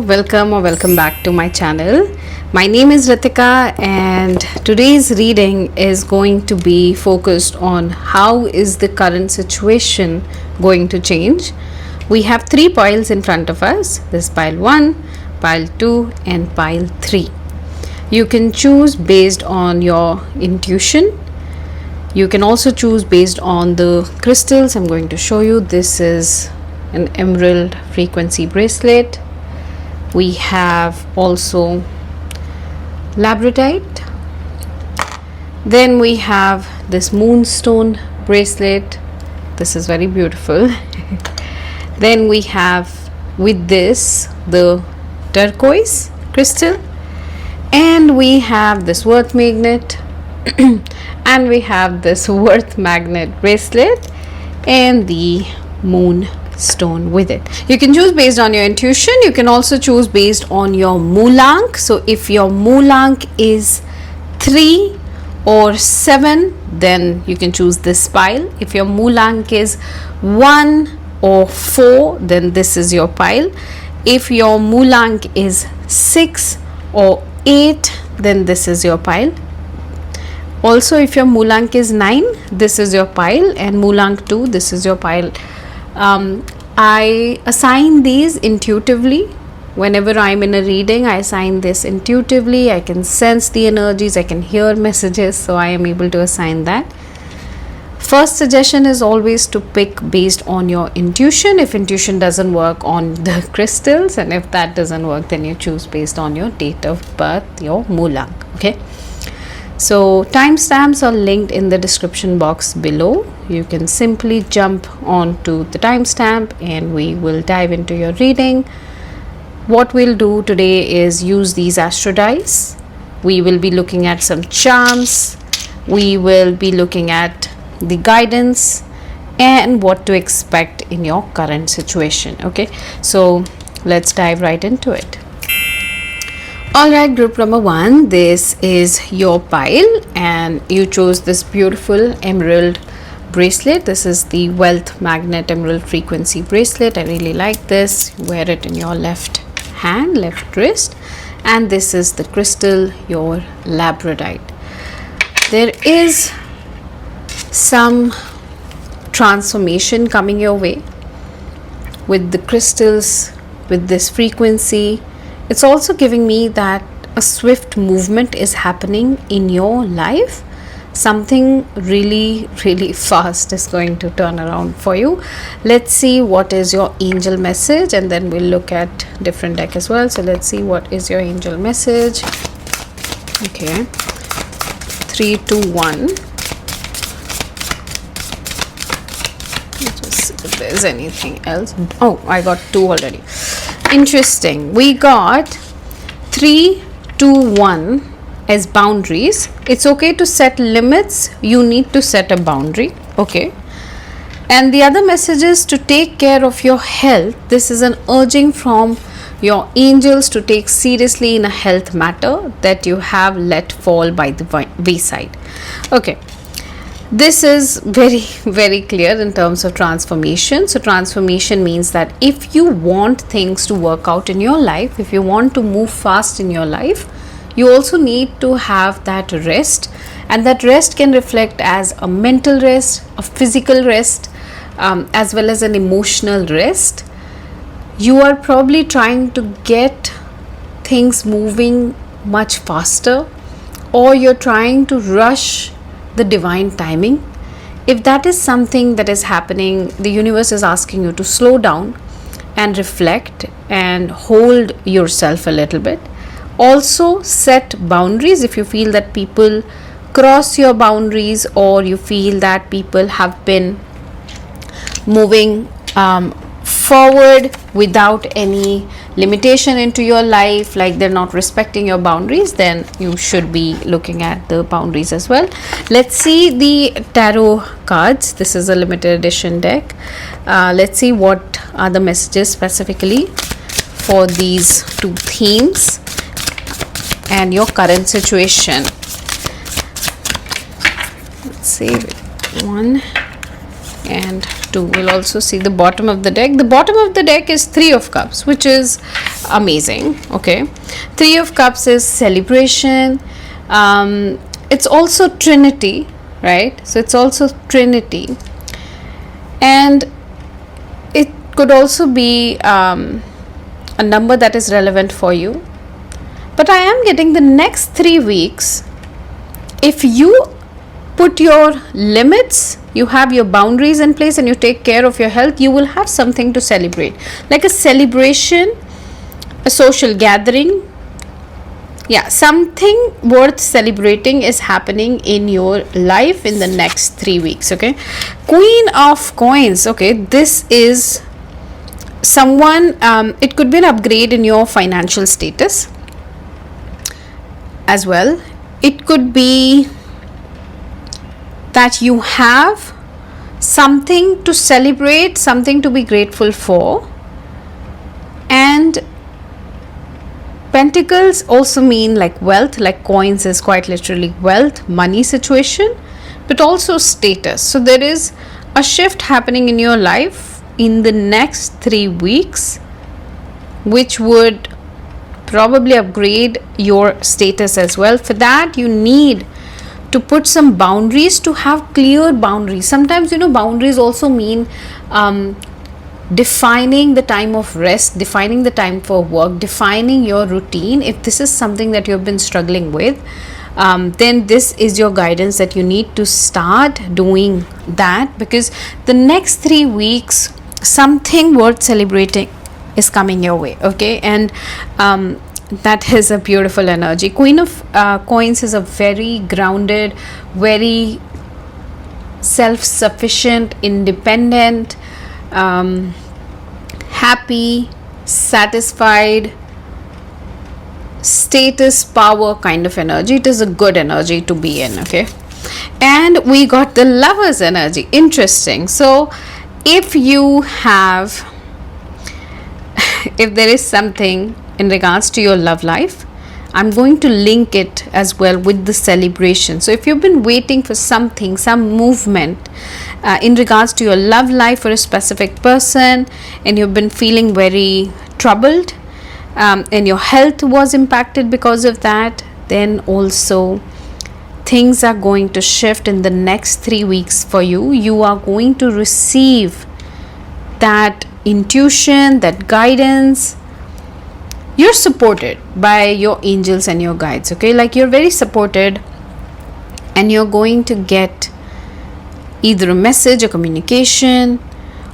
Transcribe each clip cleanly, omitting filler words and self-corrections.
welcome or welcome back to my channel. My name is Ritika and today's reading is going to be focused on how is the current situation going to change. We have three piles in front of us. This pile 1, pile 2 and pile 3. You can choose based on your intuition. You can also choose based on the crystals I'm going to show you. This is an emerald frequency bracelet. We have also labradorite. Then we have this moonstone bracelet. This is very beautiful. Then we have with this the turquoise crystal, and we have this earth magnet and we have this earth magnet bracelet and the moon stone with it. You can choose based on your intuition. You can also choose based on your Mulank. So if your Mulank is 3 or 7, then you can choose this pile. If your Mulank is 1 or 4, then this is your pile. If your Mulank is 6 or 8, then this is your pile. Also, if your Mulank is 9, this is your pile, and Mulank 2, this is your pile. I assign these intuitively. Whenever I'm in a reading, I assign this intuitively. I can sense the energies, I can hear messages, so I am able to assign that. First suggestion is always to pick based on your intuition. If intuition doesn't work, on the crystals, and if that doesn't work, then you choose based on your date of birth, your Mulank. Okay. So timestamps are linked in the description box below. You can simply jump on to the timestamp and we will dive into your reading. What we'll do today is use these astro dice. We will be looking at some charms. We will be looking at the guidance and what to expect in your current situation. Okay, so let's dive right into it. Alright, group number 1, this is your pile and you chose this beautiful emerald bracelet. This is the wealth magnet emerald frequency bracelet. I really like this. Wear it in your left hand, left wrist, and this is the crystal, your labradorite. There is some transformation coming your way with the crystals, with this frequency. It's also giving me that a swift movement is happening in your life. Something really fast is going to turn around for you. Let's see what is your angel message, and then we'll look at different deck as well. So let's see what is your angel message. Okay, 3, 2, 1. Let's just see if there's anything else. Oh, I got 2 already. Interesting. We got 3, 2, 1 as boundaries. It's okay to set limits. You need to set a boundary. Okay. And the other message is to take care of your health. This is an urging from your angels to take seriously in a health matter that you have let fall by the wayside. Okay. This is very clear in terms of transformation. So transformation means that if you want things to work out in your life, if you want to move fast in your life, you also need to have that rest, and that rest can reflect as a mental rest, a physical rest, as well as an emotional rest. You are probably trying to get things moving much faster, or you're trying to rush the divine timing. If that is something that is happening, the universe is asking you to slow down and reflect and hold yourself a little bit. Also set boundaries if you feel that people cross your boundaries, or you feel that people have been moving forward without any limitation into your life, like they're not respecting your boundaries, then you should be looking at the boundaries as well. Let's see the tarot cards. This is a limited edition deck. Let's see what are the messages specifically for these 2 themes and your current situation. Let's see, 1 and 2. We'll also see the bottom of the deck. The bottom of the deck is 3 of cups, which is amazing. Okay, Three of Cups is celebration. It's also Trinity, right? So it's also Trinity, and it could also be a number that is relevant for you. But I am getting the next 3 weeks, if you put your limits, you have your boundaries in place, and you take care of your health, you will have something to celebrate, like a celebration, a social gathering. Yeah, something worth celebrating is happening in your life in the next 3 weeks. Okay, Queen of Coins. Okay, this is someone, it could be an upgrade in your financial status as well. It could be that you have something to celebrate, something to be grateful for. And Pentacles also mean like wealth, like coins is quite literally wealth, money situation, but also status. So there is a shift happening in your life in the next 3 weeks, which would probably upgrade your status as well. For that, you need to put some boundaries, to have clear boundaries. Sometimes, boundaries also mean defining the time of rest, defining the time for work, defining your routine. If this is something that you've been struggling with, then this is your guidance that you need to start doing that, because the next 3 weeks, something worth celebrating is coming your way. Okay, and that is a beautiful energy. Queen of Coins is a very grounded, very self-sufficient, independent, happy, satisfied, status, power kind of energy. It is a good energy to be in. Okay, and we got the Lovers energy. Interesting. So if you have if there is something in regards to your love life, I'm going to link it as well with the celebration. So if you've been waiting for something, some movement in regards to your love life for a specific person, and you've been feeling very troubled, and your health was impacted because of that, then also things are going to shift in the next 3 weeks for you. You are going to receive that intuition, that guidance. You're supported by your angels and your guides. Okay, like you're very supported, and you're going to get either a message, a communication,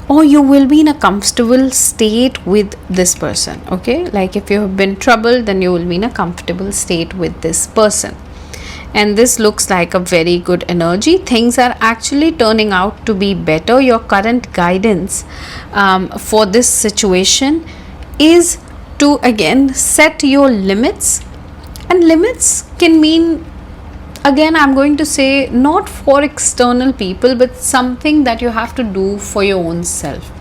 or you will be in a comfortable state with this person. Okay, like if you have been troubled, then you will be in a comfortable state with this person. And this looks like a very good energy. Things are actually turning out to be better. Your current guidance for this situation is to again set your limits. And limits can mean, again, I'm going to say, not for external people, but something that you have to do for your own self.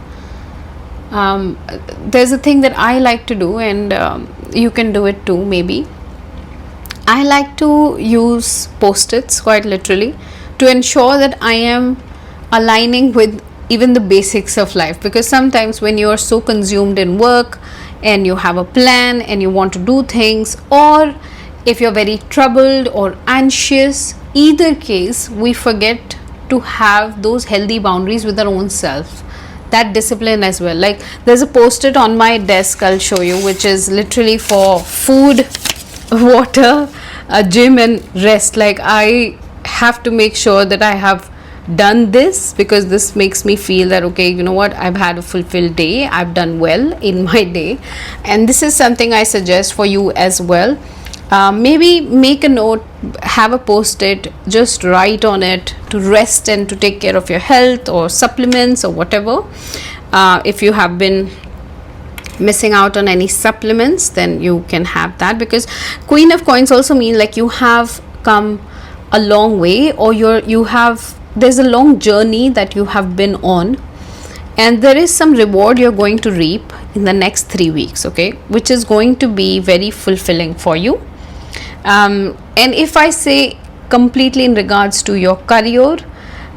There's a thing that I like to do, and you can do it too, maybe. I like to use post-its, quite literally, to ensure that I am aligning with even the basics of life. Because sometimes when you are so consumed in work, and you have a plan, and you want to do things, or if you're very troubled or anxious, either case, we forget to have those healthy boundaries with our own self, that discipline as well. Like there's a post-it on my desk, I'll show you, which is literally for food, water, gym, and rest. Like I have to make sure that I have done this, because this makes me feel that, okay, you know what, I've had a fulfilled day, I've done well in my day. And this is something I suggest for you as well. Maybe make a note, have a post-it, just write on it to rest and to take care of your health or supplements or whatever. If you have been missing out on any supplements, then you can have that, because Queen of Coins also mean like you have come a long way, or there's a long journey that you have been on, and there is some reward you're going to reap in the next 3 weeks. Okay, which is going to be very fulfilling for you. And if I say completely in regards to your career,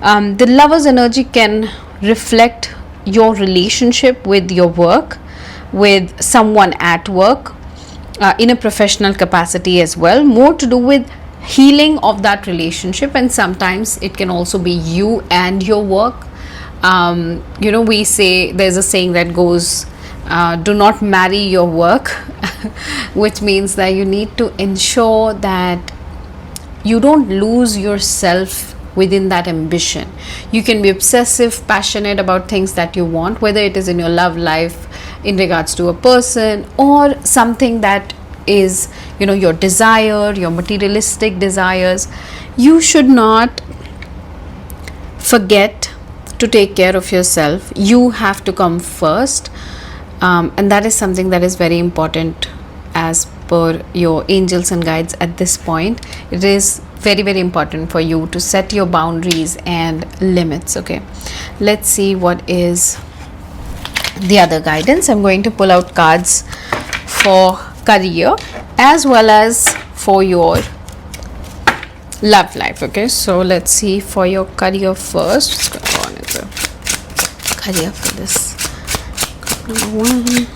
the Lover's energy can reflect your relationship with your work. with someone at work, in a professional capacity as well, more to do with healing of that relationship. And sometimes it can also be you and your work. We say, there's a saying that goes, do not marry your work, which means that you need to ensure that you don't lose yourself within that ambition. You can be obsessive, passionate about things that you want, whether it is in your love life, in regards to a person, or something that is, your desire, your materialistic desires. You should not forget to take care of yourself. You have to come first, and that is something that is very important as per your angels and guides at this point. It is very, very important for you to set your boundaries and limits. Okay, let's see what is the other guidance. I'm going to pull out cards for career as well as for your love life. Okay, so let's see for your career first. What's going on with the career for this? Number 1.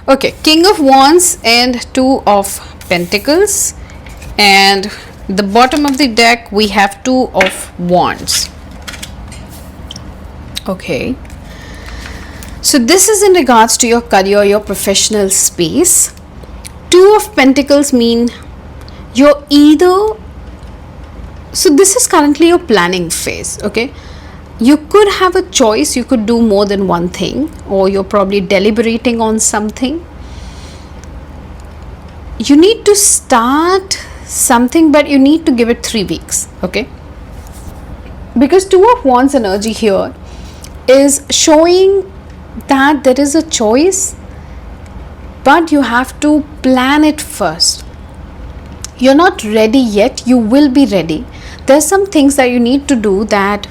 Okay, King of Wands and Two of Pentacles, and the bottom of the deck we have Two of Wands. Okay, so this is in regards to your career, your professional space. Two of Pentacles mean you're either, so this is currently your planning phase. Okay, you could have a choice, you could do more than one thing, or you're probably deliberating on something. You need to start something, but you need to give it 3 weeks. Okay, because Two of Wands energy here is showing that there is a choice, but you have to plan it first. You're not ready yet, you will be ready. There's some things that you need to do that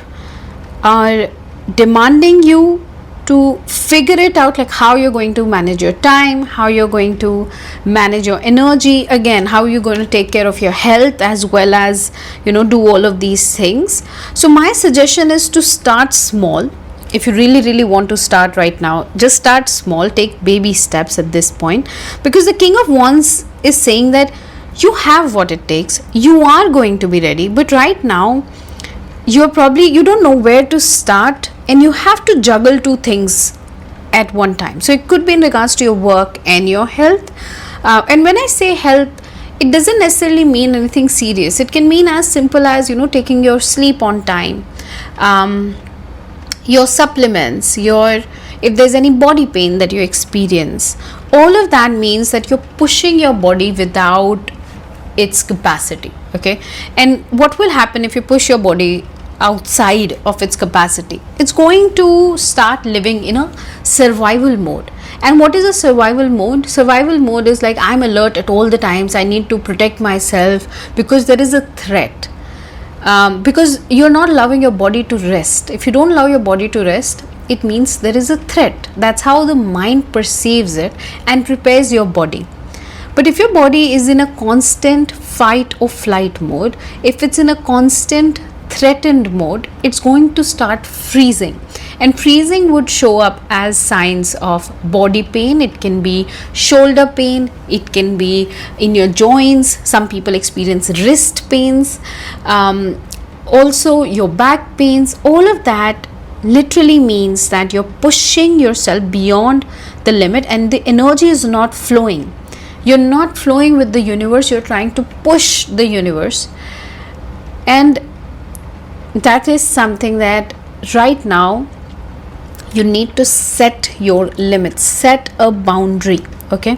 are demanding you to figure it out, like how you're going to manage your time, how you're going to manage your energy, again how you're going to take care of your health, as well as do all of these things. So my suggestion is to start small. If you really want to start right now, just start small, take baby steps at this point, because the King of Wands is saying that you have what it takes, you are going to be ready, but right now you don't know where to start, and you have to juggle 2 things at one time. So it could be in regards to your work and your health, and when I say health, it doesn't necessarily mean anything serious. It can mean as simple as taking your sleep on time, your supplements, if there's any body pain that you experience. All of that means that you're pushing your body without its capacity. Okay, and what will happen if you push your body outside of its capacity? It's going to start living in a survival mode. And what is a survival mode? Survival mode is like, I'm alert at all the times, I need to protect myself because there is a threat. Because you're not allowing your body to rest. If you don't allow your body to rest, it means there is a threat. That's how the mind perceives it and prepares your body. But if your body is in a constant fight or flight mode, if it's in a constant threatened mode, it's going to start freezing, and freezing would show up as signs of body pain. It can be shoulder pain, it can be in your joints, some people experience wrist pains, also your back pains. All of that literally means that you're pushing yourself beyond the limit and the energy is not flowing. You're not flowing with the universe, you're trying to push the universe, and that is something that right now you need to set your limits, set a boundary. Okay,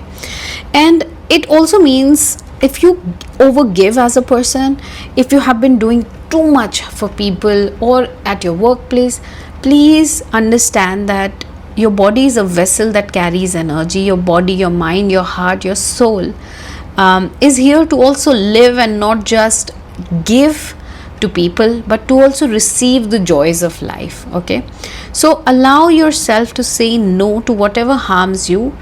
and it also means if you overgive as a person, if you have been doing too much for people or at your workplace, please understand that your body is a vessel that carries energy. Your body, your mind, your heart, your soul is here to also live and not just give to people, but to also receive the joys of life. Okay, so allow yourself to say no to whatever harms you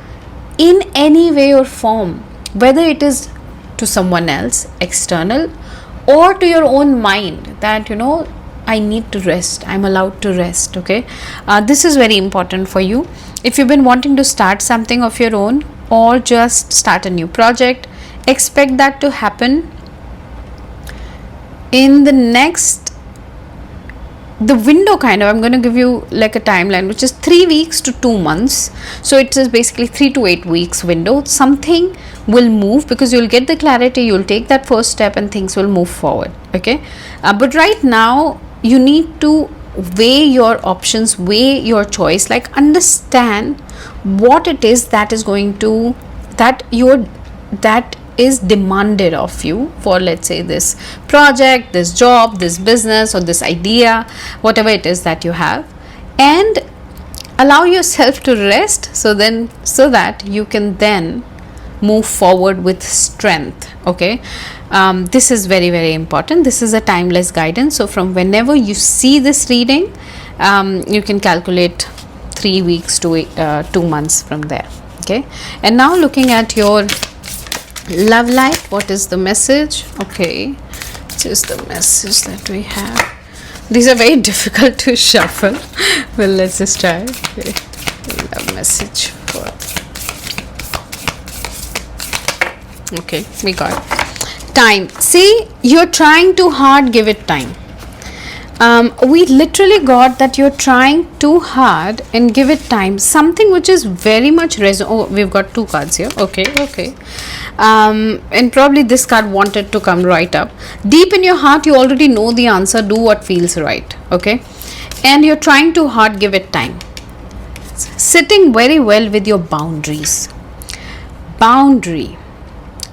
in any way or form, whether it is to someone else external or to your own mind, that I need to rest. I'm allowed to rest. Okay, this is very important for you. If you've been wanting to start something of your own or just start a new project, expect that to happen in the next, the window kind of, I'm going to give you like a timeline which is 3 weeks to 2 months. So it is basically 3 to 8 weeks window. Something will move because you'll get the clarity, you'll take that first step and things will move forward. Okay, but right now you need to weigh your options, weigh your choice, like understand what it is that is going to, that is demanded of you for, let's say, this project, this job, this business, or this idea, whatever it is that you have, and allow yourself to rest so that you can then move forward with strength. Okay, this is very, very important. This is a timeless guidance, so from whenever you see this reading, you can calculate 3 weeks to 2 months from there. Okay, and now looking at your love life, what is the message? Okay, just the message that we have. These are very difficult to shuffle. Well, let's just try. Okay, love message for, okay, we got time. See, you're trying too hard, give it time. We literally got that you're trying too hard and give it time. Something which is very much oh, we've got 2 cards here. Okay. And probably this card wanted to come right up. Deep in your heart, you already know the answer. Do what feels right. Okay, and you're trying too hard, give it time. Sitting very well with your boundaries. Boundary.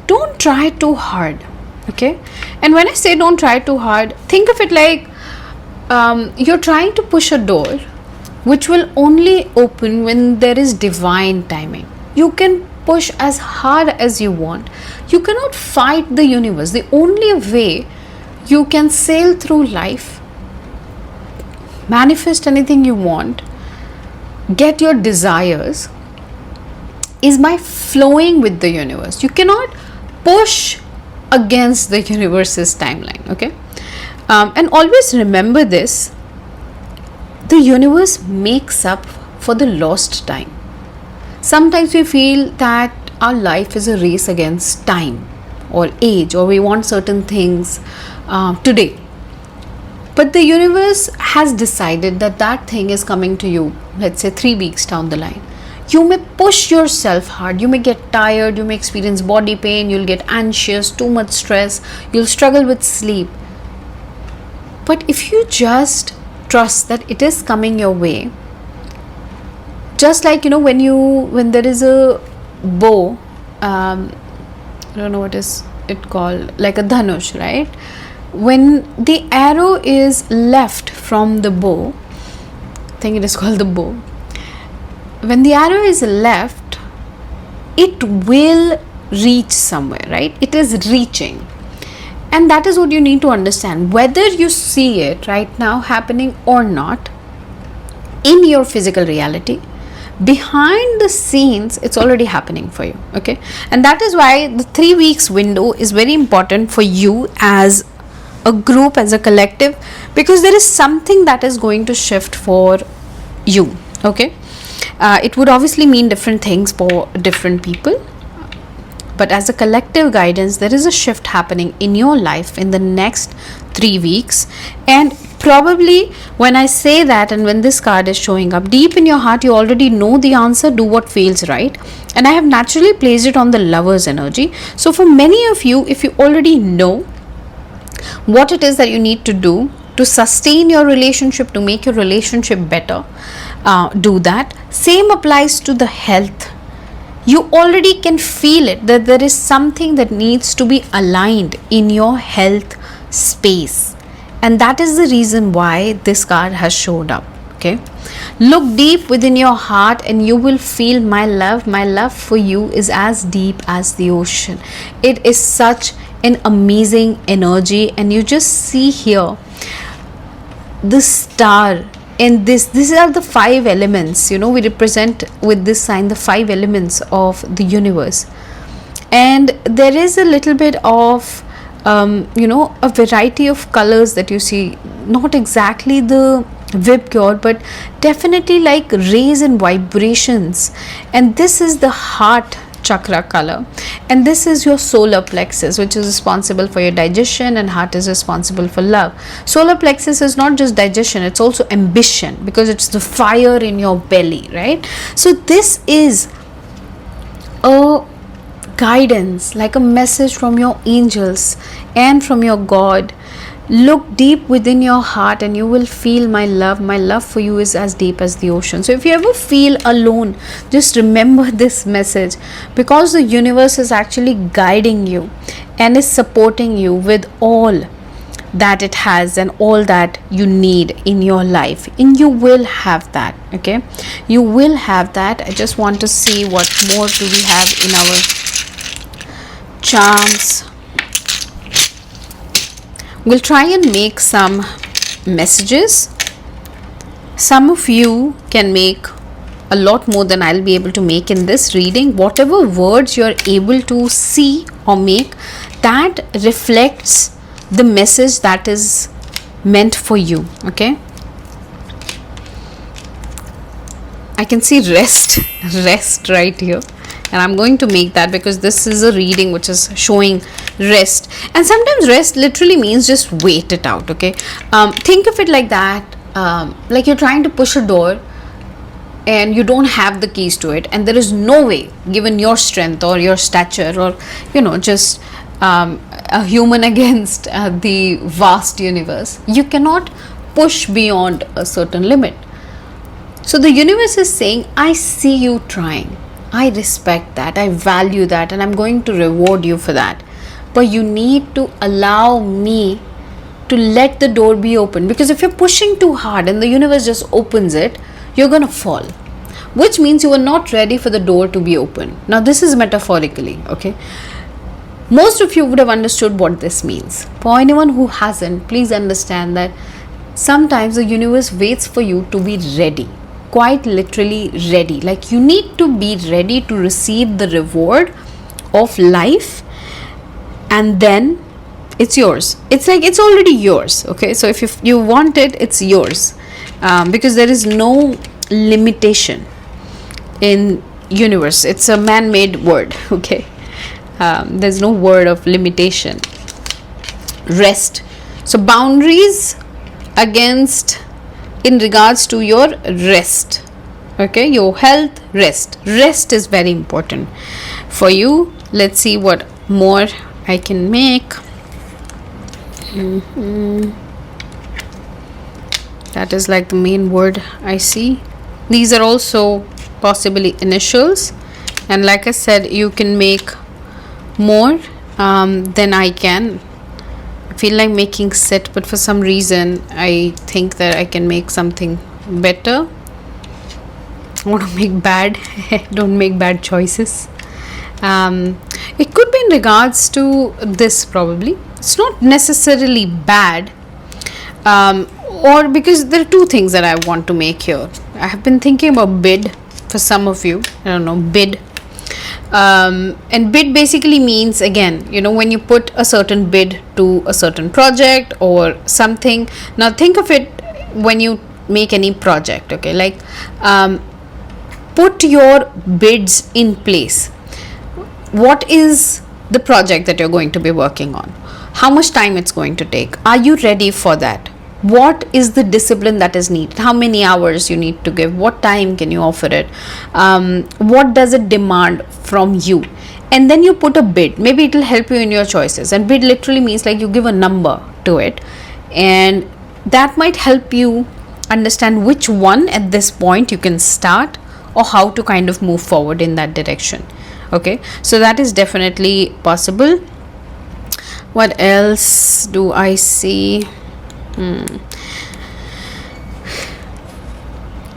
Don't try too hard. Okay, and when I say don't try too hard, think of it like you're trying to push a door which will only open when there is divine timing. You can push as hard as you want. You cannot fight the universe. The only way you can sail through life, manifest anything you want, get your desires, is by flowing with the universe. You cannot push against the universe's timeline. Okay, and always remember this: the universe makes up for the lost time. Sometimes we feel that our life is a race against time or age, or we want certain things today, but the universe has decided that that thing is coming to you, let's say 3 weeks down the line. You may push yourself hard, you may get tired, you may experience body pain, you'll get anxious, too much stress, you'll struggle with sleep. But if you just trust that it is coming your way, just like, you know, when there is a bow, I don't know what is it called, like a dhanush, right? When the arrow is left from the bow, I think it is called the bow. When the arrow is left, it will reach somewhere, right? It is reaching. And that is what you need to understand. Whether you see it right now happening or not in your physical reality, behind the scenes, it's already happening for you. Okay, and that is why the 3 weeks window is very important for you as a group, as a collective, because there is something that is going to shift for you. Okay, it would obviously mean different things for different people, but as a collective guidance, there is a shift happening in your life in the next 3 weeks. And probably when I say that, and when this card is showing up, deep in your heart, you already know the answer. Do what feels right. And I have naturally placed it on the Lover's energy. So for many of you, if you already know what it is that you need to do to sustain your relationship, to make your relationship better, do that. Same applies to the health. You already can feel it, that there is something that needs to be aligned in your health space, and that is the reason why this card has showed up. Okay, look deep within your heart and you will feel my love for you is as deep as the ocean. It is such an amazing energy, and you just see here the star. And these are the 5 elements, you know, we represent with this sign the 5 elements of the universe. And there is a little bit of a variety of colors that you see, not exactly the vibgyor, but definitely like rays and vibrations. And this is the heart chakra color, and this is your solar plexus, which is responsible for your digestion, and heart is responsible for love. Solar plexus is not just digestion, it's also ambition, because it's the fire in your belly, right? So this is a guidance, like a message from your angels and from your God. Look deep within your heart and you will feel my love. My love for you is as deep as the ocean. So if you ever feel alone, just remember this message, because the universe is actually guiding you and is supporting you with all that it has and all that you need in your life, and you will have that. Okay, you will have that. I just want to see what more do we have in our charms. We'll try and make some messages. Some of you can make a lot more than I'll be able to make in this reading. Whatever words you're able to see or make, that reflects the message that is meant for you. Okay, I can see rest right here, and I'm going to make that because this is a reading which is showing rest, and sometimes rest literally means just wait it out. Okay, think of it like that, like you're trying to push a door and you don't have the keys to it, and there is no way, given your strength or your stature, or just a human against the vast universe, you cannot push beyond a certain limit. So the universe is saying, I see you trying, I respect that, I value that, and I'm going to reward you for that, but you need to allow me to let the door be open, because if you're pushing too hard and the universe just opens it, you're gonna fall, which means you are not ready for the door to be open. Now this is metaphorically, okay? Most of you would have understood what this means. For anyone who hasn't, please understand that sometimes the universe waits for you to be ready, quite literally ready. Like you need to be ready to receive the reward of life, and then it's yours. It's like it's already yours. Okay, so if you want it, it's yours, because there is no limitation in universe. It's a man-made word. Okay, there's no word of limitation. Rest. So boundaries against, in regards to your rest. Okay, your health, rest is very important for you. Let's see what more I can make. That is like the main word I see. These are also possibly initials, and like I said, you can make more than I can. I feel like making set, but for some reason I think that I can make something better. I want to make bad. Don't make bad choices. It could be in regards to this, probably. It's not necessarily bad, or because there are two things that I want to make here. I have been thinking about bid for some of you. I don't know, bid. And bid basically means, again, when you put a certain bid to a certain project or something. Now think of it when you make any project. Okay, like put your bids in place. What is the project that you're going to be working on? How much time it's going to take? Are you ready for that? What is the discipline that is needed? How many hours you need to give? What time can you offer it? What does it demand from you? And then you put a bid. Maybe it will help you in your choices. And bid literally means like you give a number to it, and that might help you understand which one at this point you can start, or how to kind of move forward in that direction. Okay, so that is definitely possible. What else do I see?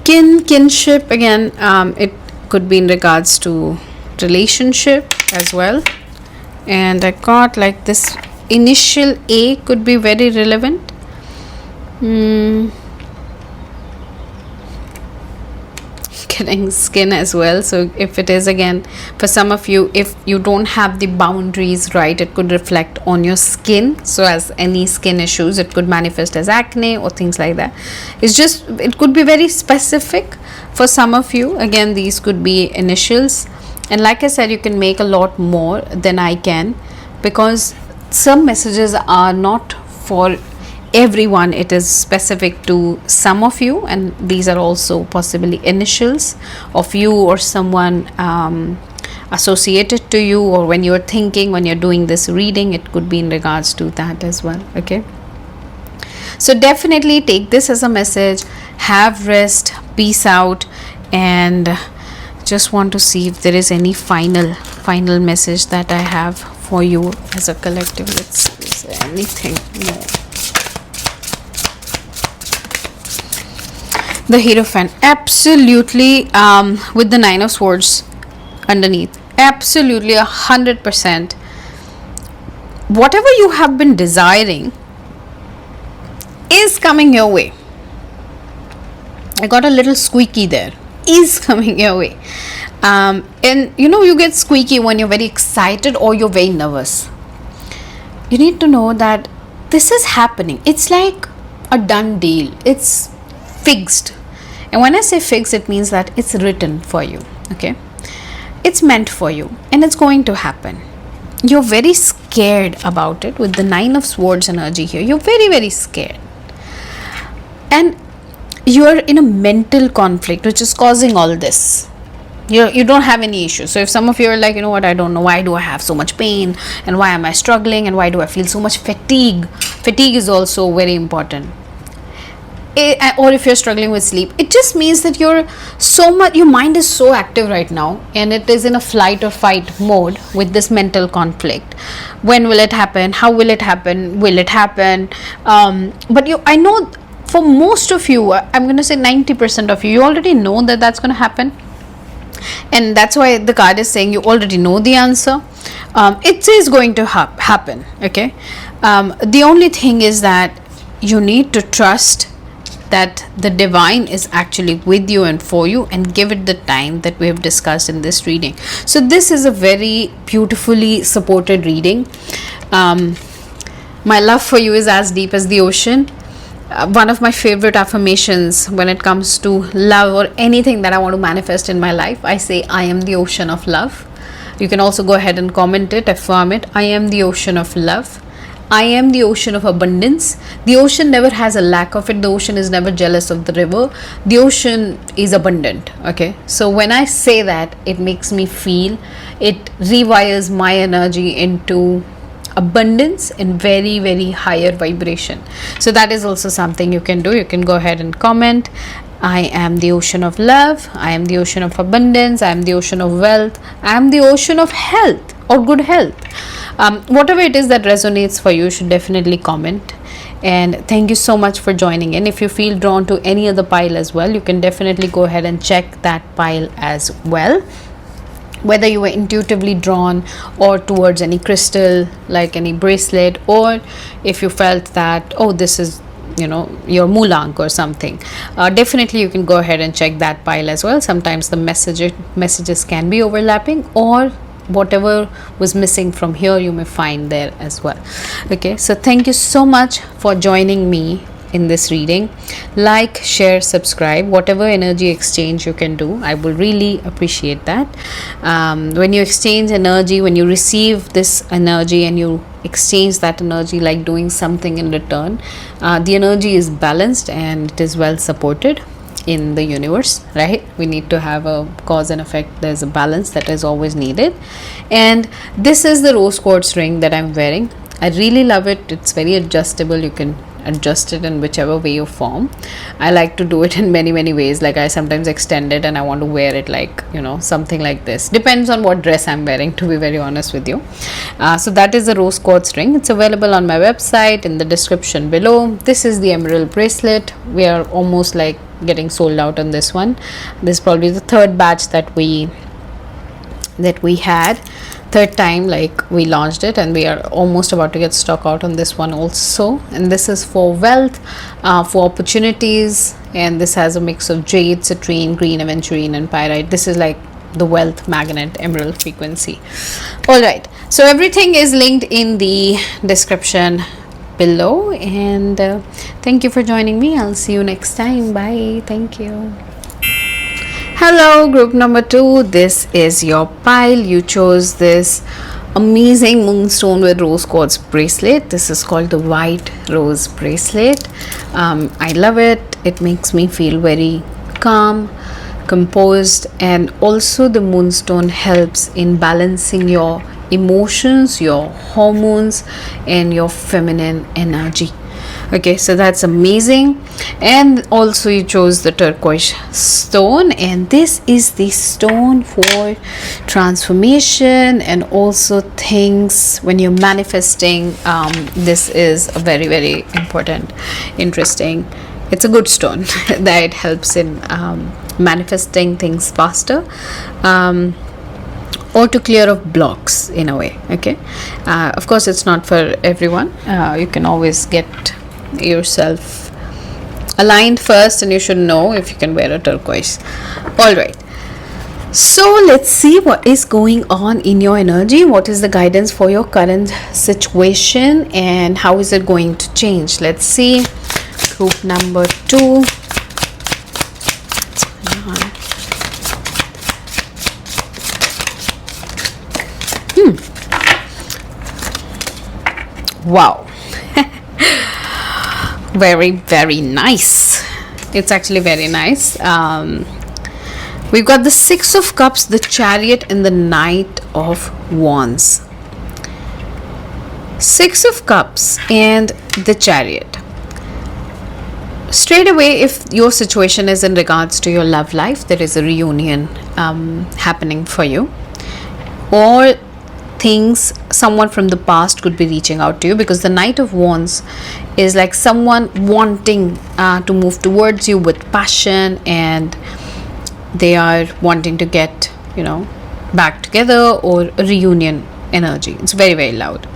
Kinship, again, it could be in regards to relationship as well. And I got like this initial A could be very relevant. getting skin as well. So if it is, again, for some of you, if you don't have the boundaries right, it could reflect on your skin. So as any skin issues, it could manifest as acne or things like that. It's just, it could be very specific for some of you. Again, these could be initials, and like I said, you can make a lot more than I can, because some messages are not for everyone, it is specific to some of you, and these are also possibly initials of you or someone associated to you, or when you're thinking, when you're doing this reading, it could be in regards to that as well. Okay, so definitely take this as a message. Have rest, peace out, and just want to see if there is any final message that I have for you as a collective. Let's see, is there anything more? The Hierophant, absolutely, with the Nine of Swords underneath, absolutely 100%. Whatever you have been desiring is coming your way. I got a little squeaky there. Is coming your way. And you get squeaky when you're very excited or you're very nervous. You need to know that this is happening. It's like a done deal. It's fixed. And when I say fixed, it means that it's written for you. Okay, it's meant for you, and it's going to happen. You're very scared about it with the Nine of Swords energy here. You're very, very scared, and you're in a mental conflict which is causing all this. You don't have any issues. So if some of you are like, you know what, I don't know, why do I have so much pain, and why am I struggling, and why do I feel so much fatigue? Fatigue is also very important. Or if you're struggling with sleep, it just means that your mind is so active right now, and it is in a flight or fight mode with this mental conflict. When will it happen? How will it happen? Will it happen? But I know for most of you, I'm going to say 90% of you already know that that's going to happen, and that's why the card is saying you already know the answer. It is going to happen. Okay, the only thing is that you need to trust that the divine is actually with you and for you, and give it the time that we have discussed in this reading. So this is a very beautifully supported reading. My love for you is as deep as the ocean. One of my favorite affirmations when it comes to love or anything that I want to manifest in my life, I say I am the ocean of love. You can also go ahead and comment it, affirm it. I am the ocean of love. I am the ocean of abundance. The ocean never has a lack of it. The ocean is never jealous of the river. The ocean is abundant. Okay, so when I say that, it makes me feel, it rewires my energy into abundance and very, very higher vibration. So that is also something you can do. You can go ahead and comment, I am the ocean of love, I am the ocean of abundance, I am the ocean of wealth, I am the ocean of health or good health. Whatever it is that resonates for you, you should definitely comment. And thank you so much for joining in. If you feel drawn to any other pile as well, you can definitely go ahead and check that pile as well, whether you were intuitively drawn or towards any crystal like any bracelet, or if you felt that, oh, this is your Mulank or something. Definitely you can go ahead and check that pile as well. Sometimes the messages can be overlapping, or whatever was missing from here you may find there as well. Okay, so thank you so much for joining me in this reading. Like, share, subscribe, whatever energy exchange you can do, I will really appreciate that. When you exchange energy, when you receive this energy and you exchange that energy like doing something in return, the energy is balanced and it is well supported in the universe, right? We need to have a cause and effect. There's a balance that is always needed. And this is the rose quartz ring that I'm wearing. I really love it. It's very adjustable. You can adjust it in whichever way you form. I like to do it in many ways. Like I sometimes extend it and I want to wear it like something like this. Depends on what dress I'm wearing, to be very honest with you. So that is the rose quartz ring. It's available on my website in the description below. This is the emerald bracelet. We are almost like getting sold out on this one. This is probably the third batch that we that we had. Third time like we launched it, and we are almost about to get stock out on this one also. And this is for wealth, for opportunities, and this has a mix of jade, citrine, green aventurine and pyrite. This is like the wealth magnet emerald frequency. All right, so everything is linked in the description below, and thank you for joining me. I'll see you next time. Bye. Thank you. Hello, group number 2. This is your pile. You chose this amazing moonstone with rose quartz bracelet. This is called the white rose bracelet. I love it. It makes me feel very calm, composed, and also the moonstone helps in balancing your emotions, your hormones, and your feminine energy. Okay, so that's amazing. And also you chose the turquoise stone, and this is the stone for transformation and also things when you're manifesting. This is a very, very important, interesting, it's a good stone that it helps in manifesting things faster, or to clear up blocks in a way. Okay, of course it's not for everyone. You can always get yourself aligned first, and you should know if you can wear a turquoise. All right, so let's see what is going on in your energy. What is the guidance for your current situation, and how is it going to change? Let's see. Group number 2. Wow. Very, very nice. It's actually very nice. We've got the 6 of Cups, the Chariot, and the Knight of Wands. 6 of Cups and the Chariot. Straight away, if your situation is in regards to your love life, there is a reunion happening for you, or things, someone from the past could be reaching out to you, because the Knight of Wands is like someone wanting to move towards you with passion, and they are wanting to get, you know, back together, or a reunion energy. It's very, very loud.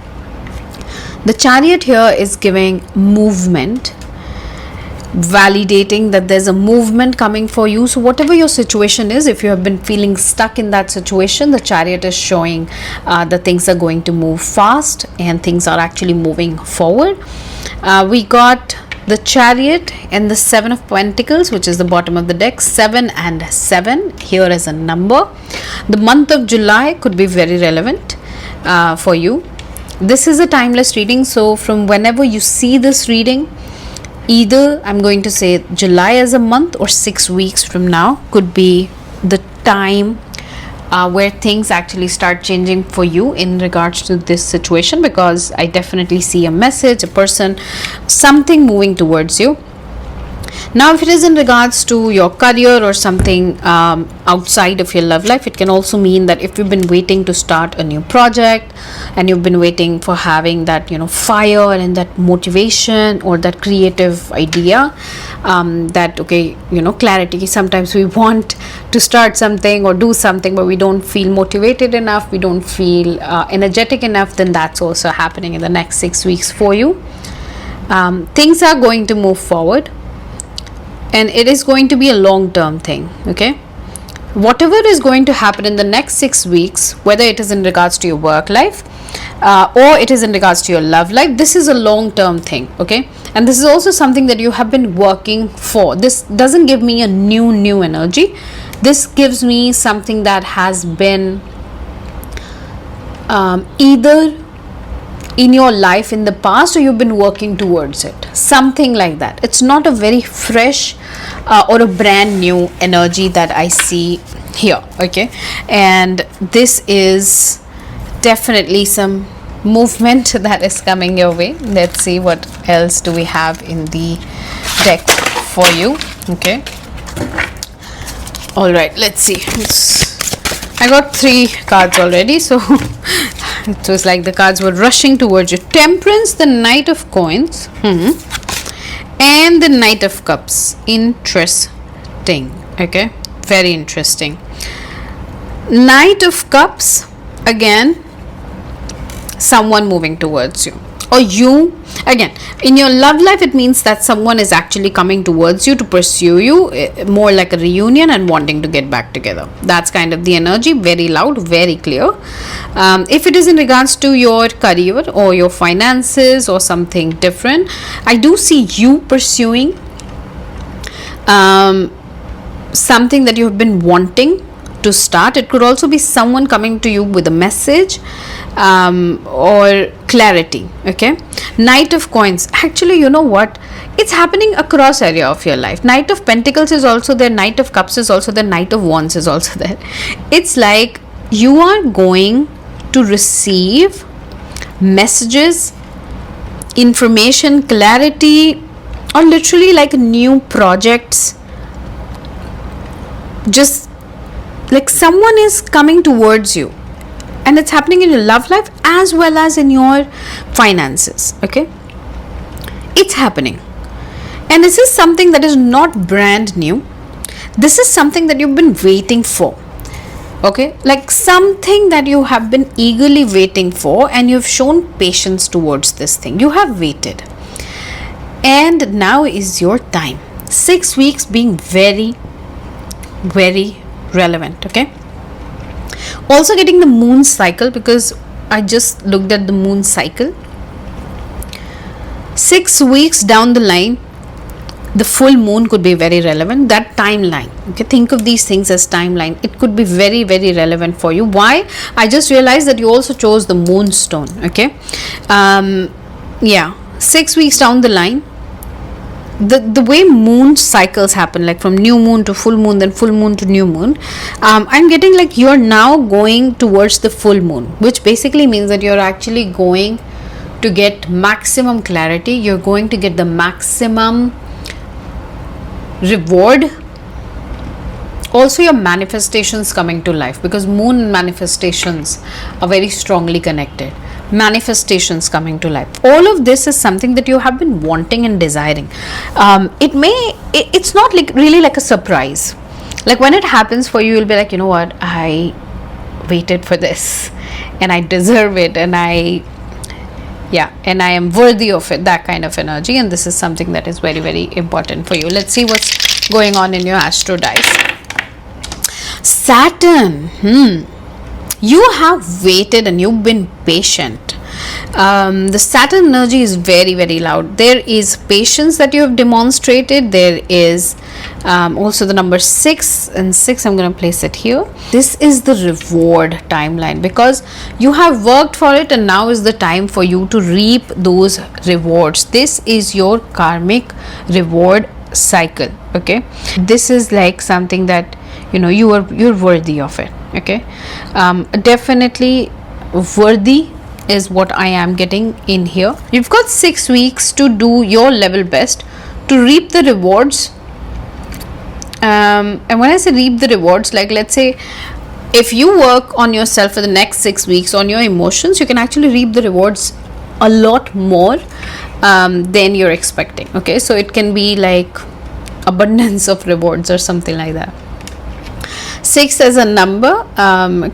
The Chariot here is giving movement, validating that there's a movement coming for you. So whatever your situation is, if you have been feeling stuck in that situation, the Chariot is showing that things are going to move fast and things are actually moving forward. We got the Chariot and the 7 of Pentacles, which is the bottom of the deck. 7 and 7 here as a number. The month of July could be very relevant for you. This is a timeless reading, so from whenever you see this reading, either I'm going to say July as a month, or 6 weeks from now could be the time where things actually start changing for you in regards to this situation, because I definitely see a message, a person, something moving towards you. Now, if it is in regards to your career or something outside of your love life, it can also mean that if you've been waiting to start a new project, and you've been waiting for having that, you know, fire and that motivation or that creative idea, that, okay, you know, clarity. Sometimes we want to start something or do something, but we don't feel motivated enough, we don't feel energetic enough, then that's also happening in the next 6 weeks for you. Things are going to move forward, and it is going to be a long-term thing. Okay, whatever is going to happen in the next 6 weeks, whether it is in regards to your work life or it is in regards to your love life, this is a long-term thing. Okay, and this is also something that you have been working for. This doesn't give me a new energy. This gives me something that has been either in your life in the past, or you've been working towards it, something like that. It's not a very fresh or a brand new energy that I see here. Okay, and this is definitely some movement that is coming your way. Let's see what else do we have in the deck for you. Okay, all right, let's see. I got 3 cards already, so it was like the cards were rushing towards you. Temperance, the Knight of Coins, and the Knight of Cups. Interesting. Okay, very interesting. Knight of Cups, again, someone moving towards you, or you again in your love life. It means that someone is actually coming towards you to pursue you, more like a reunion and wanting to get back together. That's kind of the energy, very loud, very clear. If it is in regards to your career or your finances or something different, I do see you pursuing something that you have been wanting to start. It could also be someone coming to you with a message or clarity. Okay, Knight of Coins, actually, you know what, it's happening across area of your life. Knight of Pentacles is also there, Knight of Cups is also there, Knight of Wands is also there. It's like you are going to receive messages, information, clarity, or literally like new projects. Just like someone is coming towards you, and it's happening in your love life as well as in your finances. Okay, it's happening, and this is something that is not brand new. This is something that you've been waiting for. Okay, like something that you have been eagerly waiting for, and you've shown patience towards this thing. You have waited, and now is your time. 6 weeks being very, very relevant. Okay, also getting the moon cycle, because I just looked at the moon cycle. 6 weeks down the line, the full moon could be very relevant. That timeline, okay, think of these things as timeline. It could be very, very relevant for you. Why? I just realized that you also chose the moonstone. Okay, yeah, 6 weeks down the line, the way moon cycles happen, like from new moon to full moon, then full moon to new moon, I'm getting like you're now going towards the full moon, which basically means that you're actually going to get maximum clarity. You're going to get the maximum reward. Also your manifestations coming to life, because moon and manifestations are very strongly connected. Manifestations coming to life, all of this is something that you have been wanting and desiring. It's not like really like a surprise. Like when it happens for you, you'll be like, you know what, I waited for this and I deserve it, and I am worthy of it, that kind of energy. And this is something that is very, very important for you. Let's see what's going on in your astro dice. Saturn, you have waited and you've been patient. The Saturn energy is very, very loud. There is patience that you have demonstrated. There is also the number 6, and 6 I'm going to place it here. This is the reward timeline, because you have worked for it, and now is the time for you to reap those rewards. This is your karmic reward cycle. Okay, this is like something that, you know, you're worthy of it. Okay, definitely worthy is what I am getting in here. You've got 6 weeks to do your level best to reap the rewards. And when I say reap the rewards, like let's say if you work on yourself for the next 6 weeks on your emotions, you can actually reap the rewards a lot more than you're expecting. Okay, so it can be like abundance of rewards or something like that. 6 as a number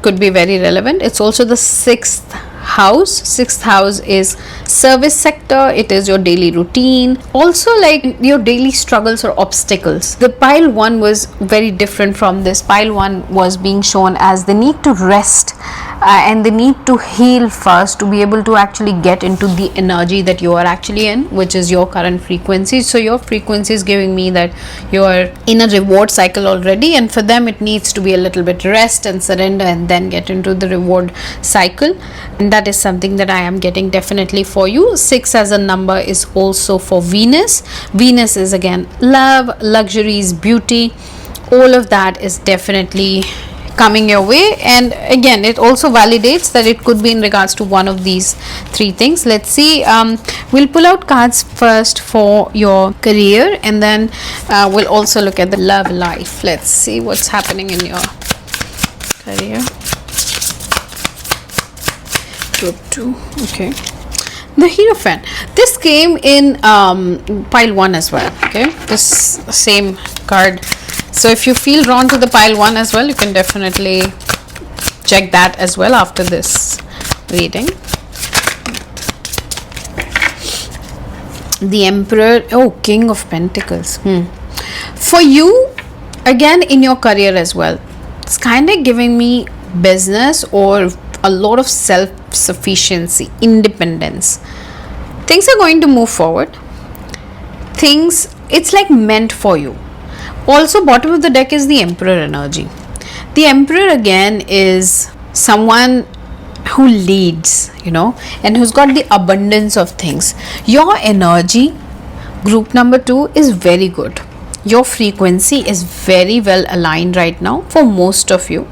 could be very relevant. It's also the 6th house. 6th house is service sector. It is your daily routine, also like your daily struggles or obstacles. The pile 1 was very different from this. Pile 1 was being shown as the need to rest and the need to heal first to be able to actually get into the energy that you are actually in, which is your current frequency. So your frequency is giving me that you are in a reward cycle already, and for them it needs to be a little bit rest and surrender and then get into the reward cycle. And that is something that I am getting definitely for you. 6 as a number is also for Venus. Venus is again love, luxuries, beauty. All of that is definitely coming your way, and again it also validates that it could be in regards to one of these 3 things. Let's see, we'll pull out cards first for your career, and then we'll also look at the love life. Let's see what's happening in your career. Group 2. Okay, the Hierophant. This came in pile 1 as well. Okay, this same card. So if you feel drawn to the pile 1 as well, you can definitely check that as well after this reading. The Emperor. Oh, King of Pentacles. For you, again, in your career as well, it's kind of giving me business or a lot of self-sufficiency, independence. Things are going to move forward. It's like meant for you. Also, bottom of the deck is the Emperor energy. The Emperor again is someone who leads, and who's got the abundance of things. Your energy, group number 2, is very good. Your frequency is very well aligned right now for most of you,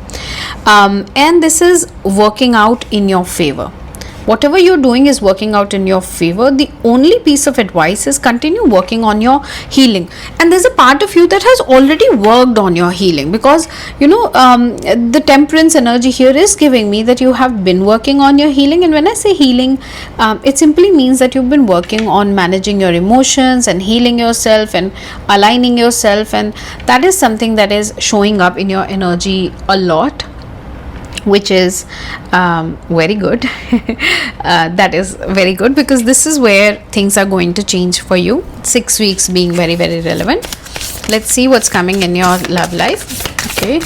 and this is working out in your favor. Whatever you're doing is working out in your favor. The only piece of advice is continue working on your healing. And there's a part of you that has already worked on your healing, because the Temperance energy here is giving me that you have been working on your healing. And when I say healing, it simply means that you've been working on managing your emotions and healing yourself and aligning yourself, and that is something that is showing up in your energy a lot, which is very good. That is very good, because this is where things are going to change for you. 6 weeks being very, very relevant. Let's see what's coming in your love life. Okay,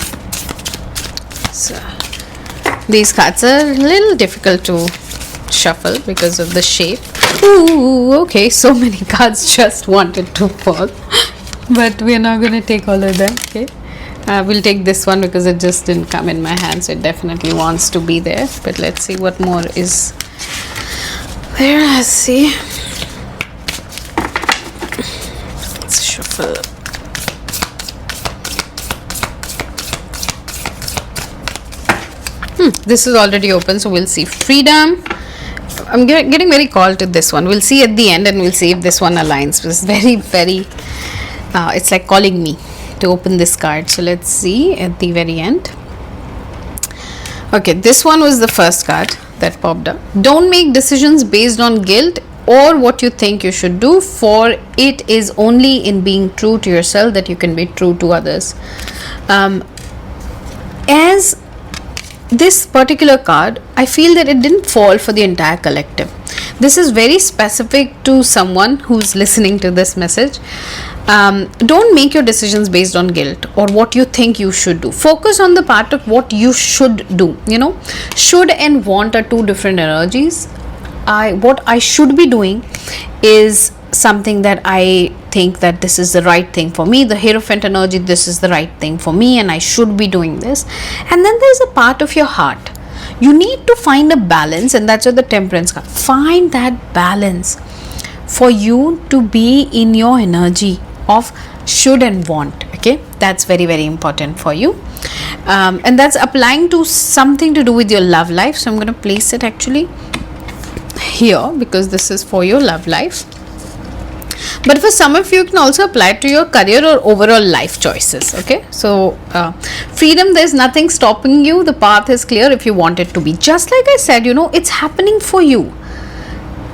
so these cards are a little difficult to shuffle because of the shape. Ooh, okay, so many cards just wanted to fall, but we're not going to take all of them. Okay, we'll take this one because it just didn't come in my hand, so it definitely wants to be there. But let's see what more is there. Let's see. Let's shuffle. This is already open, so we'll see. Freedom. I'm getting very called to this one. We'll see at the end, and we'll see if this one aligns. It's very, very, it's like calling me to open this card. So let's see at the very end. Okay, this one was the first card that popped up. Don't make decisions based on guilt or what you think you should do, for it is only in being true to yourself that you can be true to others. As this particular card, I feel that it didn't fall for the entire collective. This is very specific to someone who's listening to this message. Don't make your decisions based on guilt or what you think you should do. Focus on the part of what you should do. Should and want are two different energies. What I should be doing is something that I think that this is the right thing for me. The Hierophant energy, this is the right thing for me and I should be doing this. And then there's a part of your heart. You need to find a balance, and that's what the Temperance card. Find that balance for you to be in your energy of should and want. Okay, that's very, very important for you, and that's applying to something to do with your love life. So I'm going to place it actually here because this is for your love life. But for some of you, can also apply it to your career or overall life choices. Okay, so freedom, there's nothing stopping you. The path is clear if you want it to be. Just like I said, it's happening for you.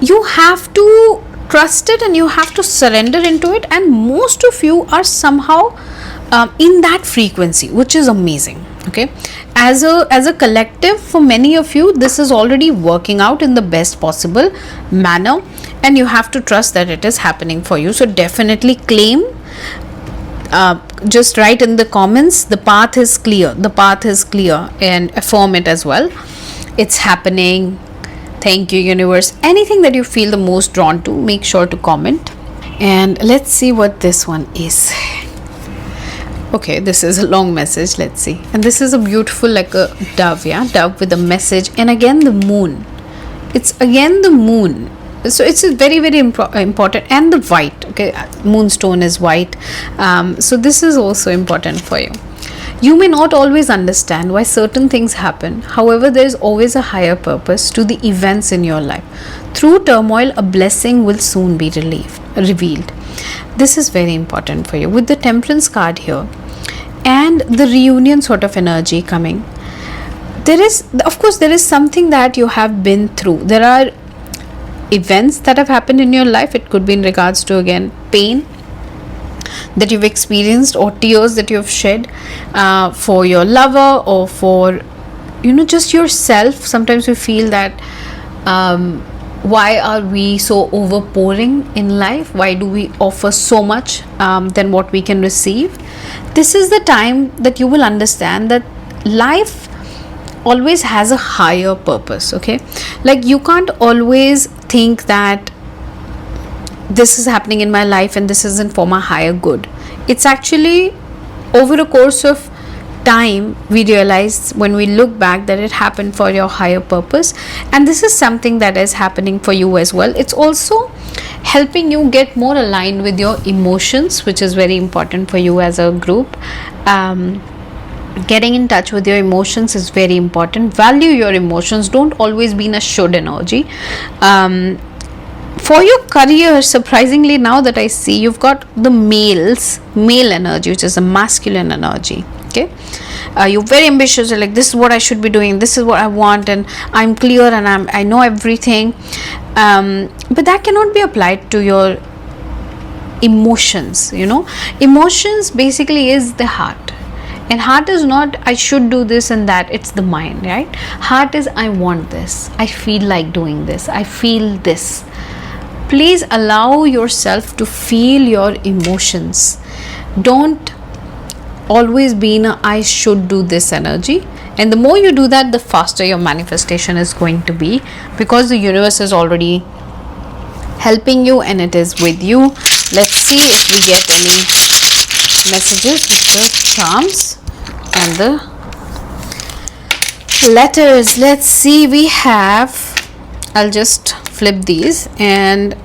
You have to trust it and you have to surrender into it. And most of you are somehow in that frequency, which is amazing. Okay, as a collective, for many of you, this is already working out in the best possible manner, and you have to trust that it is happening for you. So definitely claim, just write in the comments, the path is clear, the path is clear, and affirm it as well. It's happening. Thank you, universe. Anything that you feel the most drawn to, make sure to comment. And let's see what this one is. Okay, this is a long message. Let's see. And this is a beautiful, like a dove, yeah, dove with a message. And again the moon. It's again the moon. So it's very, very important. And the white. Okay, moonstone is white. So this is also important for you. You may not always understand why certain things happen. However, there is always a higher purpose to the events in your life. Through turmoil, a blessing will soon be revealed. This is very important for you. With the Temperance card here and the reunion sort of energy coming, there is, of course, there is something that you have been through. There are events that have happened in your life. It could be in regards to, again, pain that you've experienced or tears that you've shed for your lover or for just yourself. Sometimes we feel that why are we so overpouring in life? Why do we offer so much than what we can receive? This is the time that you will understand that life always has a higher purpose. Okay, like you can't always think that this is happening in my life and this isn't for my higher good. It's actually over a course of time we realize, when we look back, that it happened for your higher purpose, and this is something that is happening for you as well. It's also helping you get more aligned with your emotions, which is very important for you as a group. Getting in touch with your emotions is very important. Value your emotions. Don't always be in a should energy. For your career, surprisingly, now that I see, you've got the male energy, which is a masculine energy. Okay, you're very ambitious. You're like, this is what I should be doing, this is what I want, and I'm clear, and I know everything. But that cannot be applied to your emotions. Emotions basically is the heart, and heart is not I should do this and that. It's the mind, right? Heart is I want this, I feel like doing this, I feel this. Please allow yourself to feel your emotions. Don't always be in a I should do this energy. And the more you do that, the faster your manifestation is going to be, because the universe is already helping you and it is with you. Let's see if we get any messages with the charms and the letters. Let's see, we have, I'll just flip these, and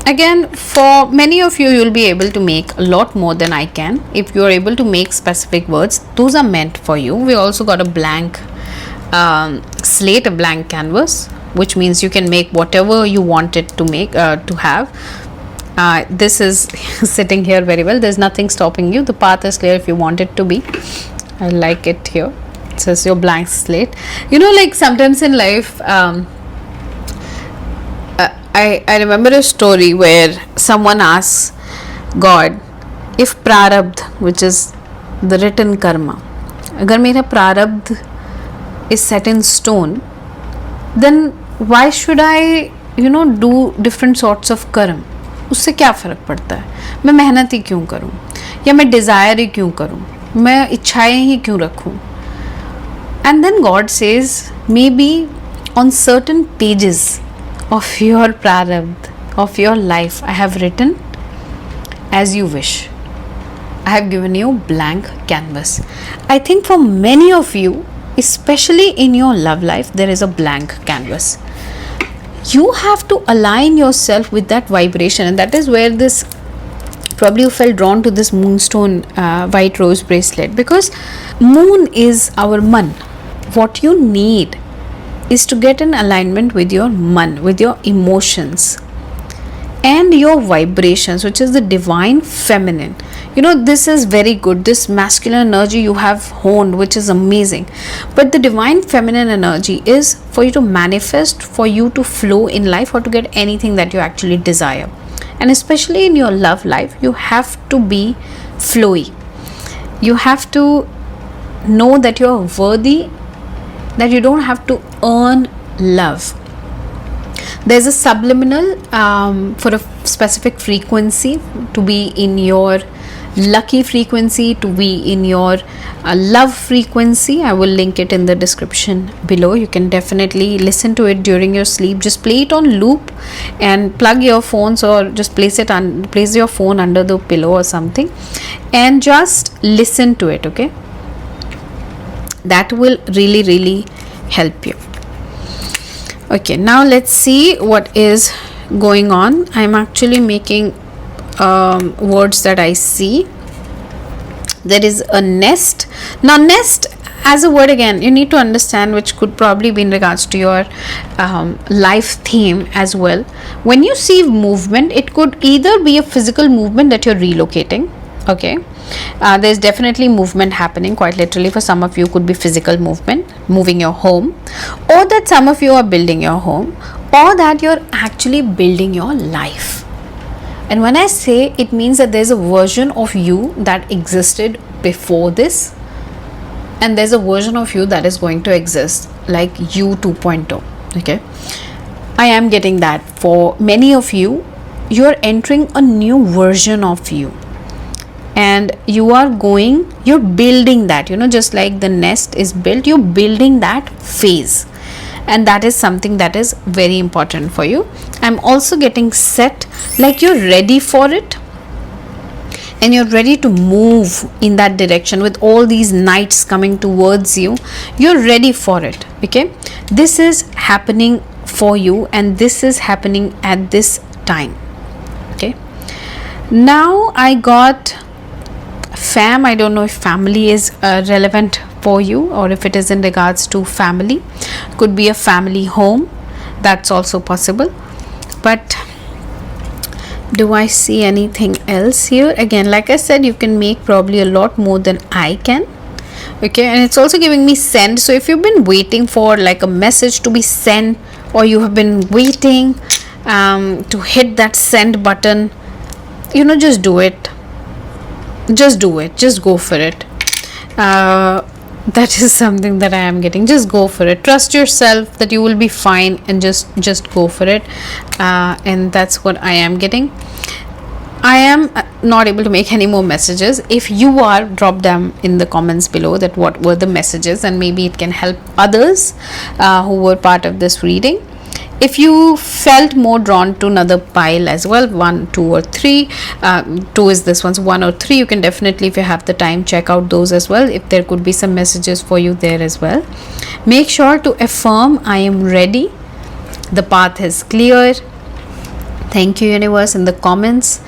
again, for many of you, you'll be able to make a lot more than I can. If you're able to make specific words, those are meant for you. We also got a blank slate, a blank canvas, which means you can make whatever you want it to make, to have. This is sitting here very well. There's nothing stopping you. The path is clear if you want it to be. I like it here. It says your blank slate. Like sometimes in life, I remember a story where someone asks God, if prarabdh, which is the written karma, agar mera prarabdh is set in stone, then why should I do different sorts of कर्म? उससे क्या फ़र्क पड़ता है? मैं मेहनत ही क्यों करूं, या मैं डिज़ायर ही क्यों करूं, मैं इच्छाएं ही क्यों रखूं? And then God says, maybe on certain pages of your prarabdh, of your life, I have written as you wish. I have given you blank canvas. I think for many of you, especially in your love life, there is a blank canvas. You have to align yourself with that vibration, and that is where this, probably you felt drawn to this moonstone white rose bracelet, because moon is our man. What you need is to get in alignment with your man, with your emotions and your vibrations, which is the divine feminine. This is very good. This masculine energy you have honed, which is amazing. But the divine feminine energy is for you to manifest, for you to flow in life, or to get anything that you actually desire. And especially in your love life, you have to be flowy. You have to know that you are worthy, that you don't have to earn love. There's a subliminal for a specific frequency, to be in your lucky frequency, to be in your love frequency. I will link it in the description below. You can definitely listen to it during your sleep. Just play it on loop and plug your phones, or just place your phone under the pillow or something, and just listen to it. Okay, that will really, really help you. Okay, now let's see what is going on. I'm actually making words that I see. There is a nest. Now, nest as a word, again, you need to understand, which could probably be in regards to your life theme as well. When you see movement, it could either be a physical movement that you're relocating. Okay, there's definitely movement happening, quite literally. For some of you, could be physical movement, moving your home, or that some of you are building your home, or that you're actually building your life. And when I say, it means that there's a version of you that existed before this, and there's a version of you that is going to exist, like you 2.0. Okay, I am getting that for many of you. You're entering a new version of you, and you're building that, just like the nest is built, you're building that phase, and that is something that is very important for you. I'm also getting set, like you're ready for it, and you're ready to move in that direction with all these knights coming towards you. You're ready for it. Okay, this is happening for you, and this is happening at this time. Okay, now I got fam. I don't know if family is relevant for you, or if it is in regards to family. Could be a family home, that's also possible. But do I see anything else here? Again, like I said, you can make probably a lot more than I can. Okay, and it's also giving me send. So if you've been waiting for like a message to be sent, or you have been waiting to hit that send button, just do it. Just go for it. That is something that I am getting. Just go for it. Trust yourself that you will be fine, and just go for it. And that's what I am getting. I am not able to make any more messages. If you are, drop them in the comments below that what were the messages, and maybe it can help others who were part of this reading. If you felt more drawn to another pile as well, 1, 2 or 3, 2 is this one's 1 or 3, you can definitely, if you have the time, check out those as well, if there could be some messages for you there as well. Make sure to affirm, I am ready, the path is clear. Thank you, universe, in the comments,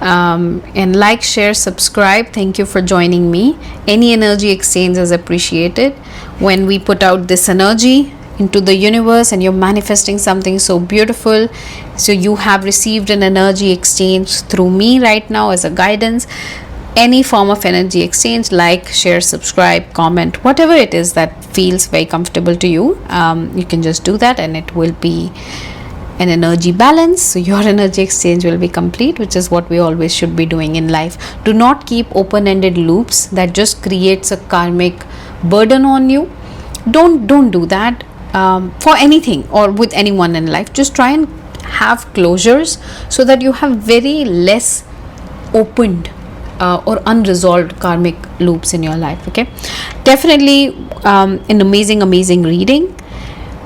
and like, share, subscribe. Thank you for joining me. Any energy exchange is appreciated. When we put out this energy into the universe, and you're manifesting something so beautiful, so you have received an energy exchange through me right now as a guidance. Any form of energy exchange, like, share, subscribe, comment, whatever it is that feels very comfortable to you, you can just do that, and it will be an energy balance, so your energy exchange will be complete, which is what we always should be doing in life. Do not keep open-ended loops that just creates a karmic burden on you. Don't do that. For anything or with anyone in life, just try and have closures, so that you have very less opened or unresolved karmic loops in your life. Okay, definitely an amazing reading.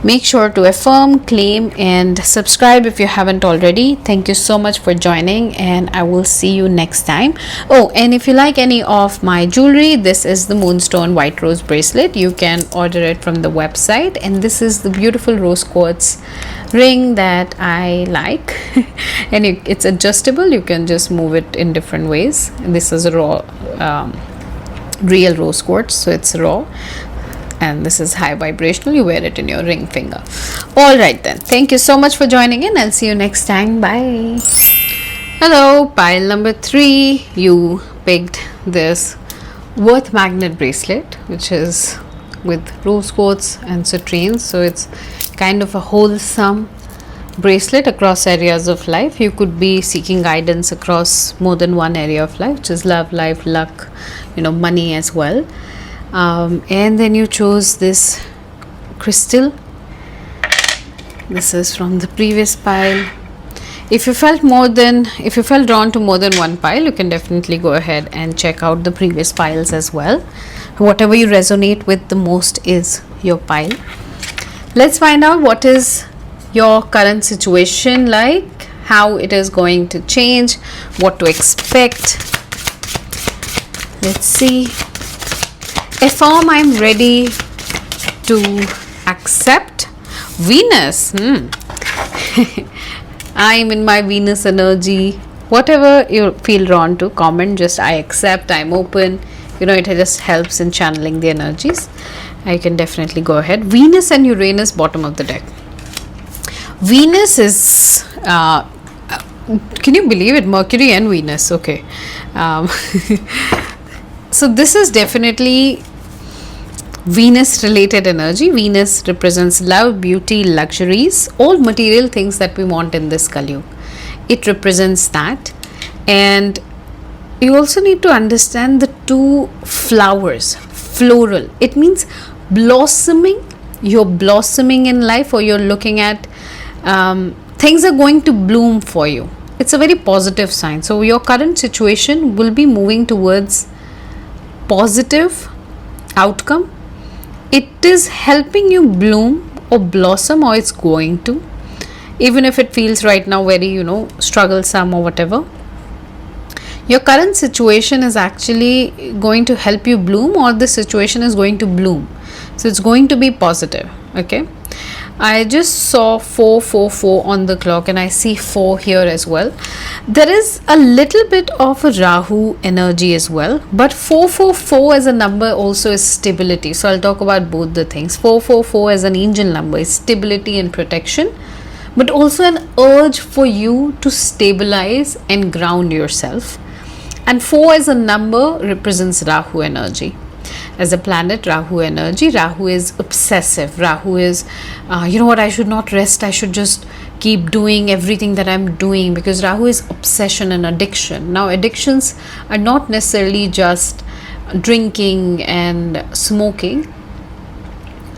Make sure to affirm, claim, and subscribe if you haven't already. Thank you so much for joining, and I will see you next time. Oh, and if you like any of my jewelry, this is the Moonstone White Rose bracelet. You can order it from the website, and this is the beautiful rose quartz ring that I like. And it's adjustable. You can just move it in different ways. And this is a raw real rose quartz, so it's raw. And this is high vibrational. You wear it in your ring finger. All right then, thank you so much for joining in. I'll see you next time. Bye. Hello, pile number 3. You picked this Worth magnet bracelet, which is with rose quartz and citrines. So it's kind of a wholesome bracelet across areas of life. You could be seeking guidance across more than one area of life, which is love, life, luck, money as well. And then you chose this crystal. This is from the previous pile. If you felt drawn to more than one pile, you can definitely go ahead and check out the previous piles as well. Whatever you resonate with the most is your pile. Let's find out what is your current situation like, how it is going to change, what to expect. Let's see. Affirm, I'm ready to accept. Venus. I'm in my Venus energy. Whatever you feel drawn to, comment just I accept, I'm open. It just helps in channeling the energies. I can definitely go ahead. Venus and Uranus, bottom of the deck. Venus is, can you believe it? Mercury and Venus. Okay. So this is definitely Venus related energy. Venus represents love, beauty, luxuries, all material things that we want in this Kali Yuga. It represents that. And you also need to understand the two flowers, floral. It means blossoming. You're blossoming in life, or you're looking at things are going to bloom for you. It's a very positive sign. So your current situation will be moving towards positive outcome. It is helping you bloom or blossom, or it's going to, even if it feels right now very strugglesome or whatever. Your current situation is actually going to help you bloom, or this situation is going to bloom. So it's going to be positive. Okay, I just saw 444 on the clock, and I see 4 here as well. There is a little bit of a Rahu energy as well, but 444 as a number also is stability. So I'll talk about both the things. 444 as an angel number is stability and protection, but also an urge for you to stabilize and ground yourself. And 4 as a number represents Rahu energy. As a planet, Rahu energy, Rahu is obsessive. Rahu is, I should not rest. I should just keep doing everything that I'm doing, because Rahu is obsession and addiction. Now, addictions are not necessarily just drinking and smoking.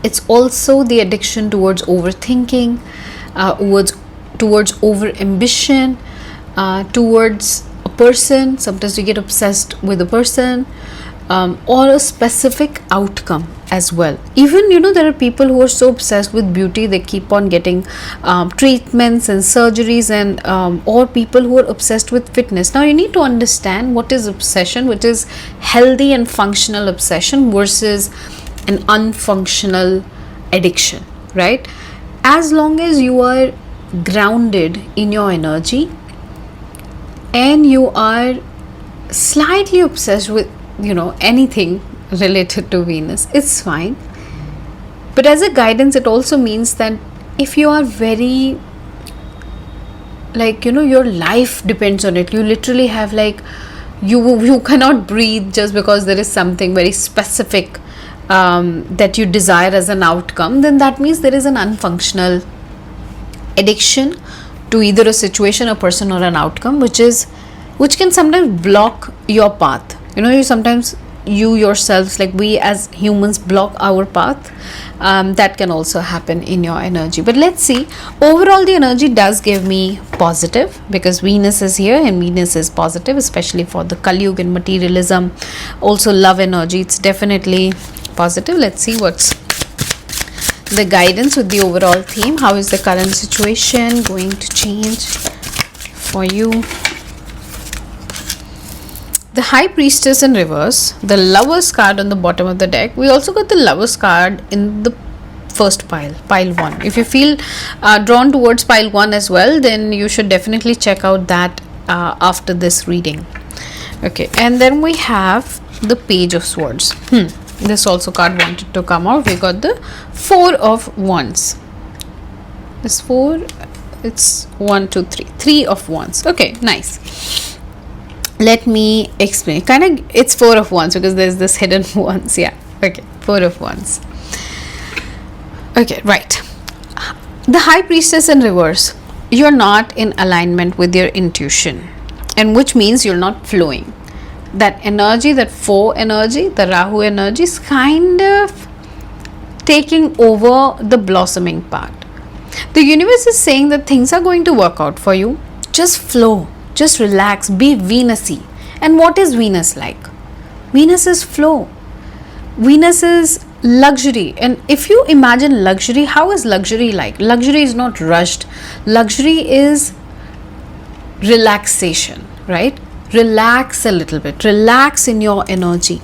It's also the addiction towards overthinking, towards over ambition, towards a person. Sometimes you get obsessed with a person. Or a specific outcome as well. Even there are people who are so obsessed with beauty, they keep on getting treatments and surgeries, and or people who are obsessed with fitness. Now you need to understand what is obsession, which is healthy and functional obsession versus an unfunctional addiction, right? As long as you are grounded in your energy and you are slightly obsessed with anything related to Venus, it's fine. But as a guidance, it also means that if you are very your life depends on it, you literally have you cannot breathe just because there is something very specific that you desire as an outcome, then that means there is an unfunctional addiction to either a situation, a person, or an outcome, which can sometimes block your path. You yourselves, we as humans, block our path. That can also happen in your energy. But let's see. Overall, the energy does give me positive, because Venus is here and Venus is positive, especially for the Kali Yuga and materialism. Also love energy, it's definitely positive. Let's see what's the guidance with the overall theme. How is the current situation going to change for you? The High Priestess in reverse, the Lovers card on the bottom of the deck. We also got the Lovers card in the first pile 1. If you feel drawn towards pile 1 as well, then you should definitely check out that after this reading. Okay, and then we have the Page of Swords. This also card wanted to come out. We got the 4 of Wands. This 4, it's 1, 2, 3. 3 of Wands. Okay, nice. Let me explain. It's 4 of Wands because there's this hidden Wands. Yeah. Okay. 4 of Wands. Okay. Right. The High Priestess in reverse. You're not in alignment with your intuition, and which means you're not flowing. That energy, that 4 energy, the Rahu energy, is kind of taking over the blossoming part. The universe is saying that things are going to work out for you. Just flow. Just relax, be Venus-y. And what is Venus like? Venus is flow. Venus is luxury. And if you imagine luxury, how is luxury like? Luxury is not rushed. Luxury is relaxation, right? Relax a little bit. Relax in your energy.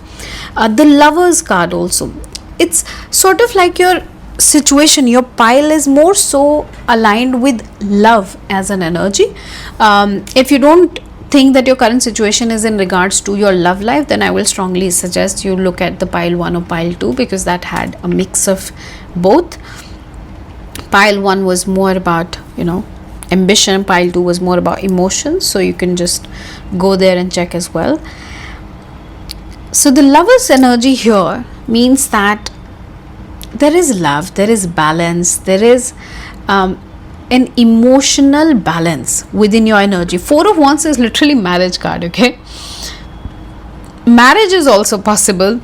The Lovers card also. It's sort of like your situation, your pile is more so aligned with love as an energy. If you don't think that your current situation is in regards to your love life, then I will strongly suggest you look at the pile 1 or pile 2, because that had a mix of both. Pile 1 was more about ambition, pile 2 was more about emotions, so you can just go there and check as well. So the Lovers energy here means that there is love, there is balance, there is an emotional balance within your energy. 4 of Wands is literally marriage card, okay? Marriage is also possible.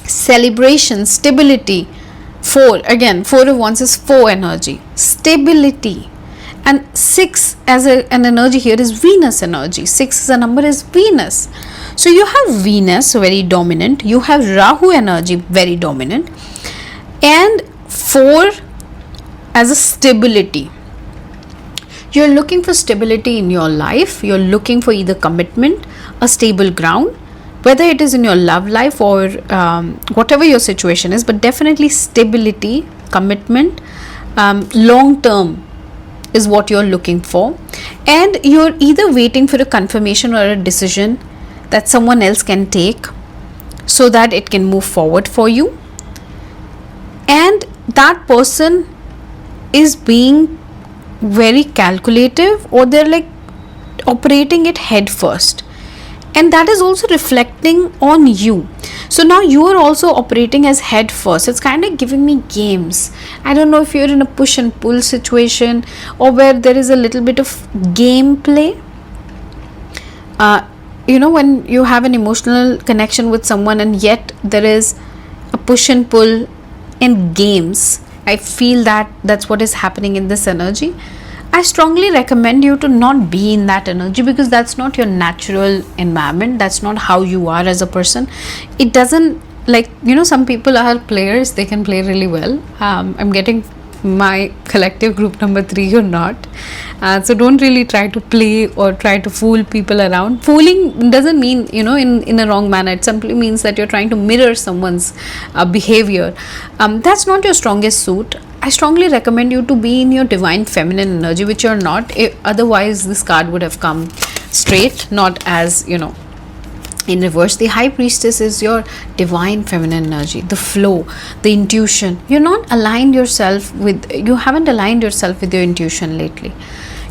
celebration, stability. 4, again 4 of wands is 4 energy, stability. And 6 as an energy here is Venus energy. 6 as a number is Venus. So you have Venus very dominant, you have Rahu energy very dominant, and 4 as a stability. You're looking for stability in your life. You're looking for either commitment, a stable ground, whether it is in your love life or whatever your situation is, but definitely stability, commitment, long term is what you're looking for. And you're either waiting for a confirmation or a decision that someone else can take so that it can move forward for you. And that person is being very calculative, or they're like operating it head first, and that is also reflecting on you. So now you are also operating as head first. It's kind of giving me games. I don't know if you're in a push and pull situation or where there is a little bit of gameplay. When you have an emotional connection with someone and yet there is a push and pull in games, I feel that that's what is happening in this energy. I strongly recommend you to not be in that energy, because that's not your natural environment. That's not how you are as a person. It doesn't, some people are players, they can play really well. I'm getting my collective group number 3, you're not. So don't really try to play or try to fool people around. Fooling doesn't mean, in a wrong manner. It simply means that you're trying to mirror someone's behavior. That's not your strongest suit. I strongly recommend you to be in your divine feminine energy, which you're not. Otherwise, this card would have come straight, not as, in reverse. The High Priestess is your divine feminine energy, the flow, the intuition. You haven't aligned yourself with your intuition lately.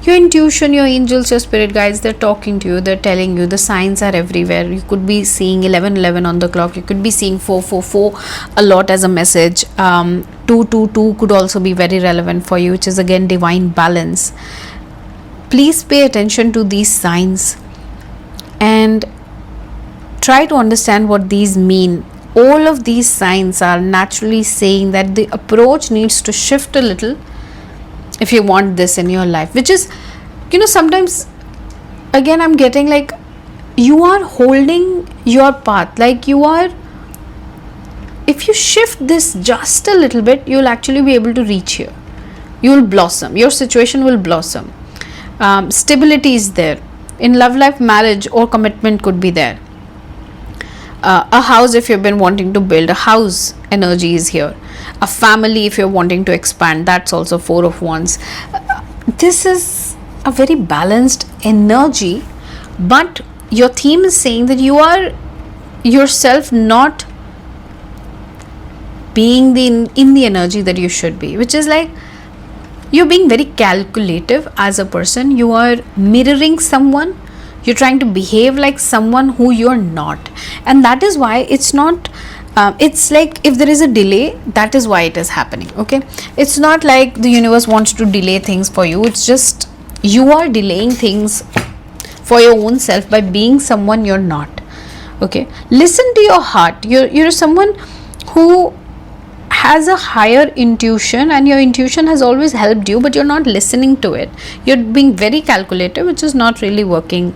Your intuition, your angels, your spirit guides, they're talking to you, they're telling you. The signs are everywhere. You could be seeing 11:11 on the clock. You could be seeing 444 a lot as a message. 222 could also be very relevant for you, which is again divine balance. Please pay attention to these signs and try to understand what these mean. All of these signs are naturally saying that the approach needs to shift a little if you want this in your life, which is, sometimes again I'm getting like you are holding your path, if you shift this just a little bit, you'll actually be able to reach here. You will blossom, your situation will blossom. Stability is there in love life, marriage or commitment could be there. A house, if you've been wanting to build a house, energy is here. A family, if you're wanting to expand, that's also 4 of wands. This is a very balanced energy, but your theme is saying that you are yourself not being in the energy that you should be, which is like you're being very calculative as a person. You are mirroring someone. You're trying to behave like someone who you're not, and that is why it's not it's like if there is a delay, that is why it is happening. Okay, it's not like the universe wants to delay things for you. It's just you are delaying things for your own self by being someone you're not. Okay, listen to your heart. You're someone who has a higher intuition, and your intuition has always helped you, but you're not listening to it. You're being very calculative, which is not really working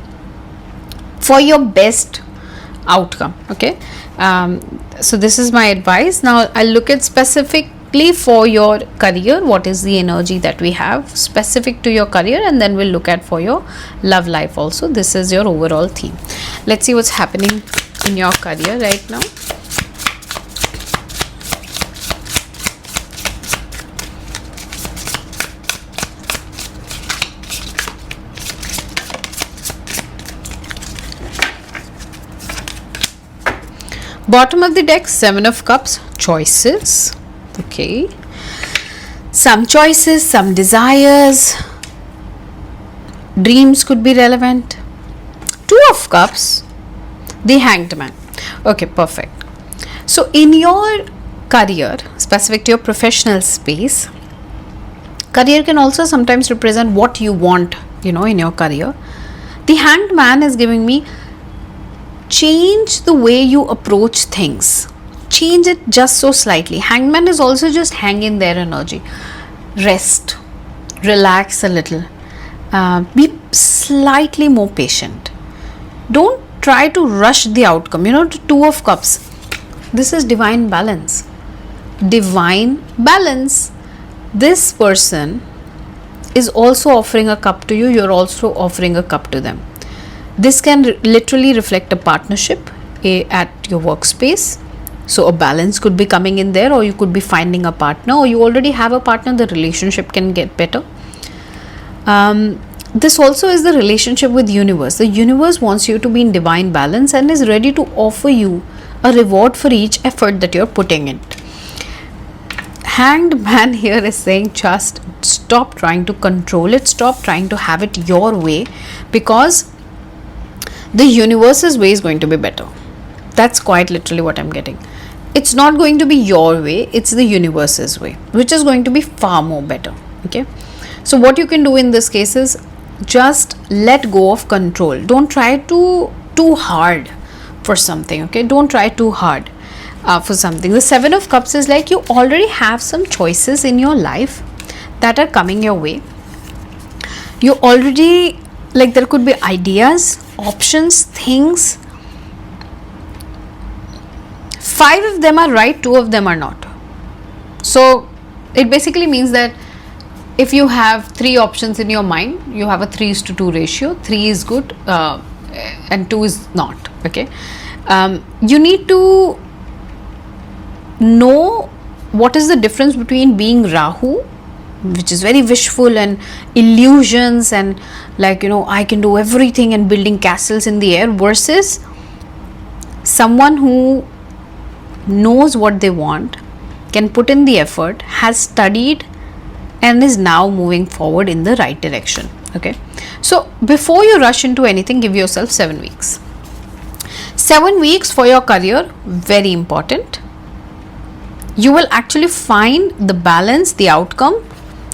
for your best outcome. Okay, so this is my advice. Now I'll look at specifically for your career, what is the energy that we have specific to your career, and then we'll look at for your love life also. This is your overall theme. Let's see what's happening in your career right now. Bottom of the deck, 7 of cups, choices. Okay, some choices, some desires, dreams could be relevant. 2 of cups, the hanged man. Okay, perfect. So in your career, specific to your professional space, career can also sometimes represent what you want, in your career. The hanged man is giving me change the way you approach things, change it just so slightly. Hangman is also just hang in their energy. Rest, relax a little, be slightly more patient. Don't try to rush the outcome. The Two of Cups, this is divine balance. Divine balance. This person is also offering a cup to you, you're also offering a cup to them. This can literally reflect a partnership at your workspace. So a balance could be coming in there, or you could be finding a partner, or you already have a partner, the relationship can get better. This also is the relationship with universe. The universe wants you to be in divine balance and is ready to offer you a reward for each effort that you're putting in. Hanged man here is saying just stop trying to control it, stop trying to have it your way, because the universe's way is going to be better. That's quite literally what I'm getting. It's not going to be your way, it's the universe's way, which is going to be far more better. Okay, so what you can do in this case is just let go of control. Don't try too hard for something. Okay, don't try too hard for something. The Seven of Cups is like you already have some choices in your life that are coming your way. You already, like, there could be ideas, options, things. 5 of them are right, 2 of them are not. So it basically means that if you have 3 options in your mind, you have a 3:2 ratio. 3 is good and 2 is not. Okay, you need to know what is the difference between being Rahu, which is very wishful and illusions and like, I can do everything and building castles in the air, versus someone who knows what they want, can put in the effort, has studied and is now moving forward in the right direction. Okay, so before you rush into anything, give yourself 7 weeks. 7 weeks for your career, very important. You will actually find the balance, the outcome.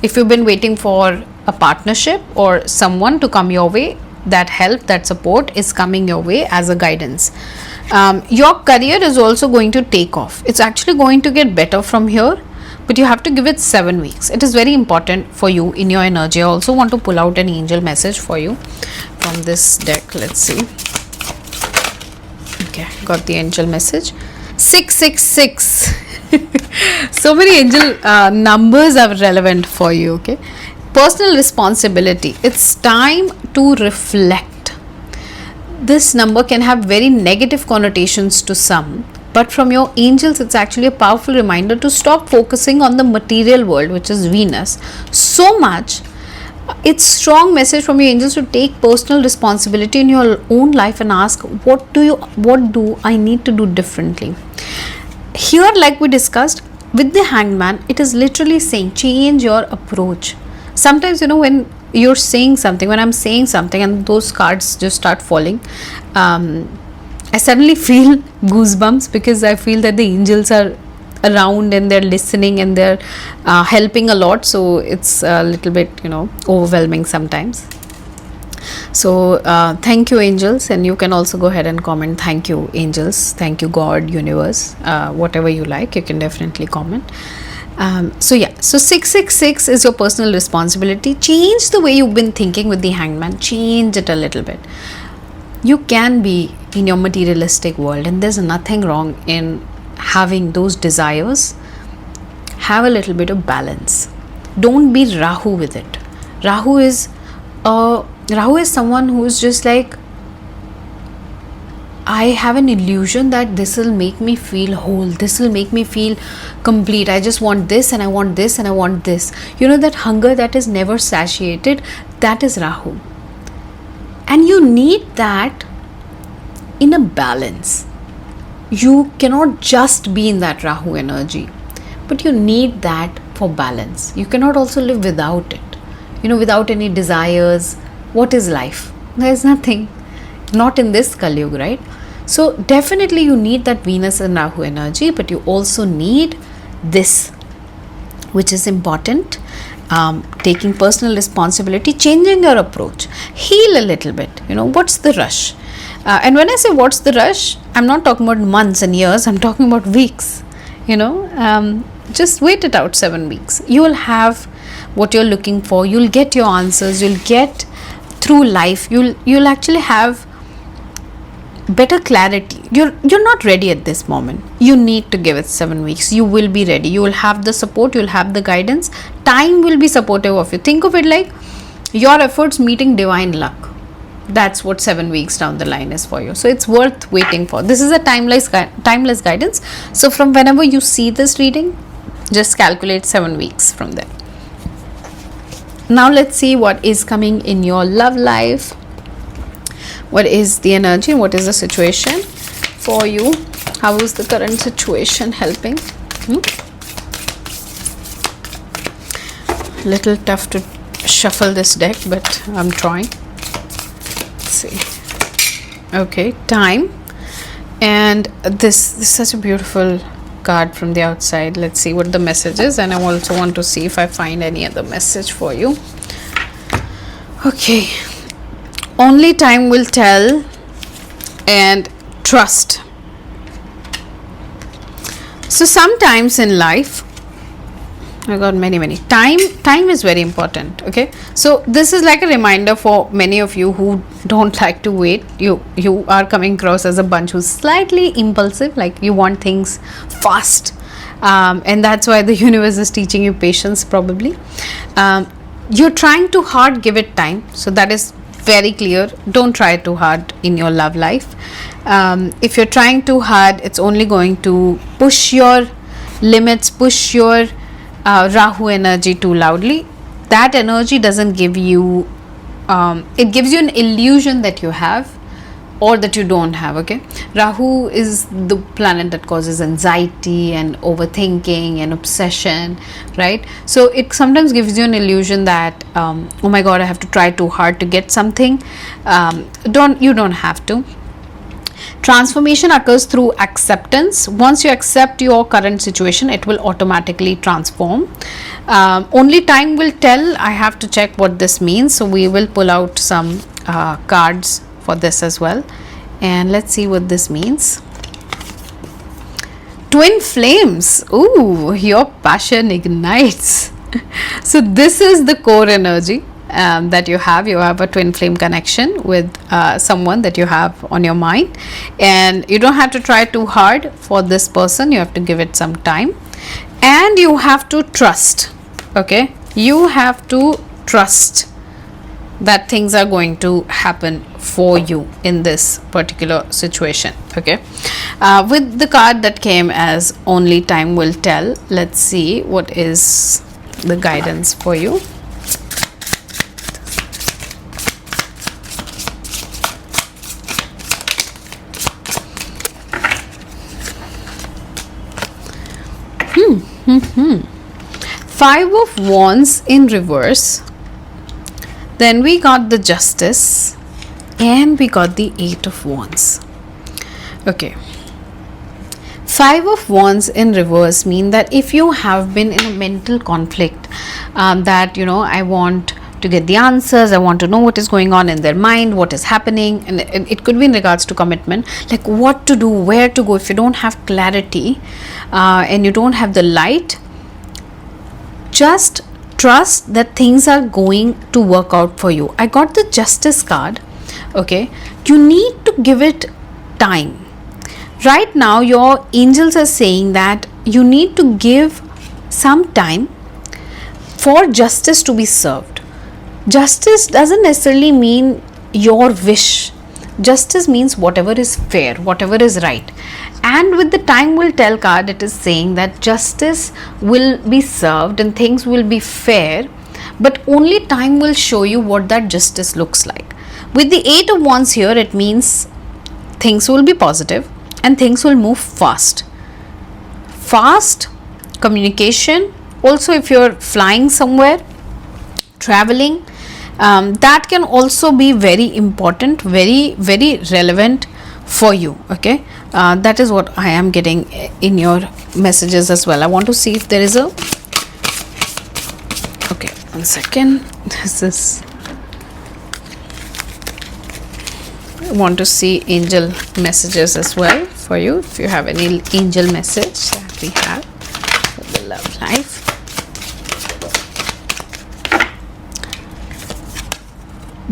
If you've been waiting for a partnership or someone to come your way, that help, that support is coming your way as a guidance. Your career is also going to take off. It's actually going to get better from here, but you have to give it 7 weeks. It is very important for you in your energy. I also want to pull out an angel message for you from this deck. Let's see. Okay, got the angel message. 666. So many angel numbers are relevant for you. Okay, personal responsibility. It's time to reflect. This number can have very negative connotations to some, but from your angels, it's actually a powerful reminder to stop focusing on the material world, which is Venus, so much. It's strong message from your angels to take personal responsibility in your own life and ask, what do I need to do differently? Here, like we discussed with the Hangman, it is literally saying change your approach. Sometimes, when you're saying something, when I'm saying something and those cards just start falling, I suddenly feel goosebumps, because I feel that the angels are around and they're listening and they're helping a lot. So it's a little bit, overwhelming sometimes. So thank you, angels, and you can also go ahead and comment thank you, angels, thank you, God, universe, whatever you like, you can definitely comment. So 666 is your personal responsibility. Change the way you've been thinking with the Hangman, change it a little bit. You can be in your materialistic world, and there's nothing wrong in having those desires. Have a little bit of balance. Don't be Rahu with it. Rahu is someone who is just like, I have an illusion that this will make me feel whole, this will make me feel complete, I just want this and I want this and I want this. That hunger that is never satiated, that is Rahu. And you need that in a balance. You cannot just be in that Rahu energy, but you need that for balance. You cannot also live without it. Without any desires, what is life? There is nothing. Not in this Kali Yuga, right? So definitely you need that Venus and Rahu energy, but you also need this, which is important. Taking personal responsibility, changing your approach, heal a little bit. What's the rush? And when I say what's the rush, I'm not talking about months and years, I'm talking about weeks, you know. Just wait it out 7 weeks. You will have what you're looking for. You'll get your answers. You'll get through life. You'll actually have better clarity. You're not ready at this moment. You need to give it 7 weeks. You will be ready. You will have the support. You'll have the guidance. Time will be supportive of you. Think of it like your efforts meeting divine luck. That's what 7 weeks down the line is for you. So it's worth waiting for. This is a timeless guidance. So from whenever you see this reading, just calculate 7 weeks from there. Now let's see what is coming in your love life. What is the energy? What is the situation for you? How is the current situation helping? Little tough to shuffle this deck, but I'm trying. Let's see. Okay, time. And this is such a beautiful card from the outside. Let's see what the message is, and I also want to see if I find any other message for you. Okay, only time will tell, and trust. So sometimes in life, I got many time is very important. Okay, so this is like a reminder for many of you who don't like to wait. You are coming across as a bunch who's slightly impulsive, like you want things fast, and that's why the universe is teaching you patience probably. You're trying too hard, give it time. So that is very clear. Don't try too hard in your love life. If you're trying too hard, it's only going to push your limits, push your Rahu energy too loudly. That energy doesn't give you, it gives you an illusion that you have or that you don't have. Okay, Rahu is the planet that causes anxiety and overthinking and obsession, right? So it sometimes gives you an illusion that oh my god, I have to try too hard to get something. You don't have to. Transformation occurs through acceptance. Once you accept your current situation, it will automatically transform. Only time will tell. I have to check what this means, so we will pull out some cards for this as well, and let's see what this means. Twin flames. Ooh, your passion ignites. So this is the core energy that you have a twin flame connection with someone that you have on your mind, and you don't have to try too hard for this person. You have to give it some time, and you have to trust. Okay, you have to trust that things are going to happen for you in this particular situation. Okay, with the card that came as only time will tell, let's see what is the guidance for you. Five of Wands in reverse, then we got the Justice, and we got the Eight of Wands. Okay, Five of Wands in reverse mean that if you have been in a mental conflict, that I want to get the answers, I want to know what is going on in their mind, what is happening, and it could be in regards to commitment, like what to do, where to go. If you don't have clarity and you don't have the light, just trust that things are going to work out for you. I got the Justice card. Okay, you need to give it time. Right now your angels are saying that you need to give some time for justice to be served. Justice doesn't necessarily mean your wish. Justice means whatever is fair, whatever is right. And with the time will tell card, it is saying that justice will be served and things will be fair, but only time will show you what that justice looks like. With the Eight of Wands here, it means things will be positive and things will move fast. Fast communication. Also, if you're flying somewhere, traveling, that can also be very important, very relevant for you. Okay, that is what I am getting in your messages as well. I want to see if there is a, okay, 1 second, this is, want to see angel messages as well for you. If you have any angel message that we have for the love life.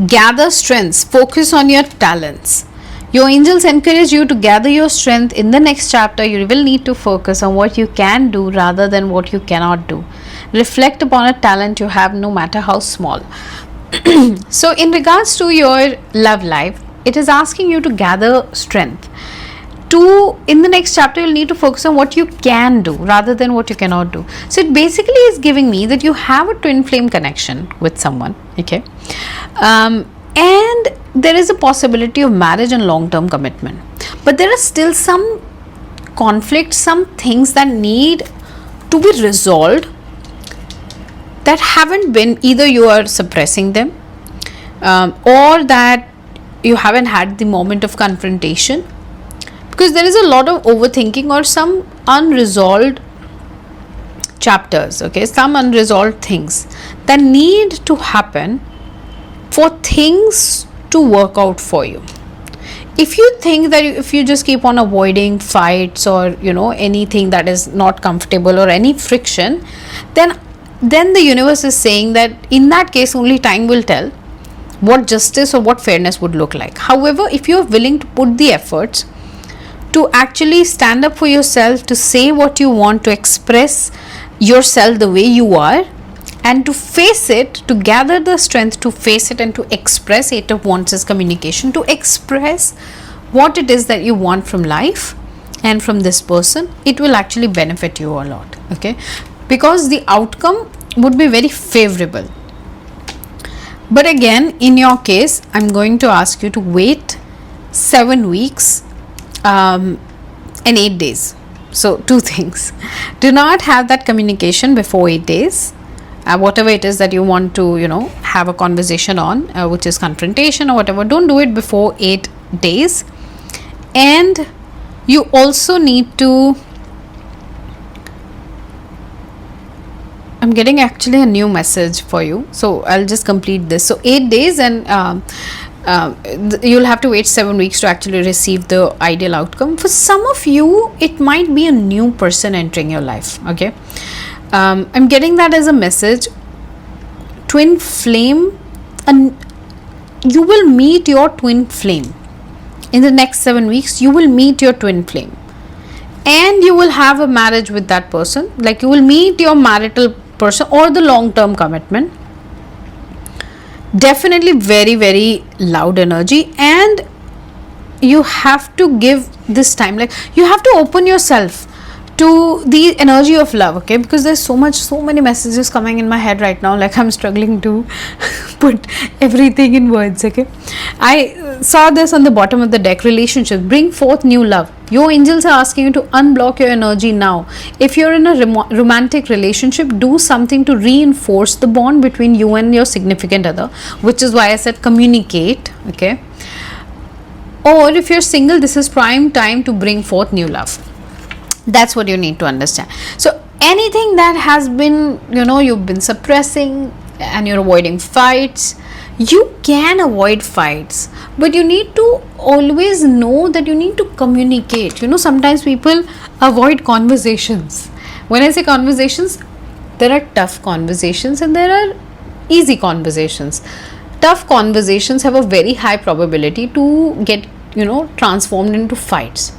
Gather strengths. Focus on your talents. Your angels encourage you to gather your strength. In the next chapter, you will need to focus on what you can do rather than what you cannot do. Reflect upon a talent you have, no matter how small. So in regards to your love life, it is asking you to gather strength. In the next chapter, you'll need to focus on what you can do rather than what you cannot do. So it basically is giving me that you have a twin flame connection with someone, okay? And there is a possibility of marriage and long-term commitment. But there are still some conflicts, some things that need to be resolved that haven't been, either you are suppressing them or that you haven't had the moment of confrontation, because there is a lot of overthinking or some unresolved chapters, okay, some unresolved things that need to happen for things to work out for you. If you think that if you just keep on avoiding fights or anything that is not comfortable or any friction, then the universe is saying that in that case only time will tell what justice or what fairness would look like. However, if you are willing to put the efforts to actually stand up for yourself, to say what you want, to express yourself the way you are, and to face it, to gather the strength to face it and to express. Eight of Wands is communication, to express what it is that you want from life and from this person, it will actually benefit you a lot, okay, because the outcome would be very favorable. But again, in your case, I'm going to ask you to wait 7 weeks and 8 days. So 2 things: do not have that communication before 8 days. Whatever it is that you want to have a conversation on, which is confrontation or whatever, don't do it before 8 days. And you also need to, I'm getting actually a new message for you, so I'll just complete this. So 8 days, and you'll have to wait 7 weeks to actually receive the ideal outcome. For some of you, it might be a new person entering your life, okay. I'm getting that as a message. Twin flame, and you will meet your twin flame in the next 7 weeks. You will meet your twin flame and you will have a marriage with that person, like you will meet your marital person or the long-term commitment. Definitely very, very loud energy, and you have to give this time, like you have to open yourself to the energy of love, okay, because there's so many messages coming in my head right now, like I'm struggling to put everything in words, okay. I saw this on the bottom of the deck: relationship, bring forth new love. Your angels are asking you to unblock your energy now. If you're in a romantic relationship, do something to reinforce the bond between you and your significant other, which is why I said communicate, okay. Or if you're single, this is prime time to bring forth new love. That's what you need to understand. So anything that has been, you've been suppressing and you're avoiding fights, you can avoid fights, but you need to always know that you need to communicate. Sometimes people avoid conversations. When I say conversations, there are tough conversations and there are easy conversations. Tough conversations have a very high probability to get, transformed into fights.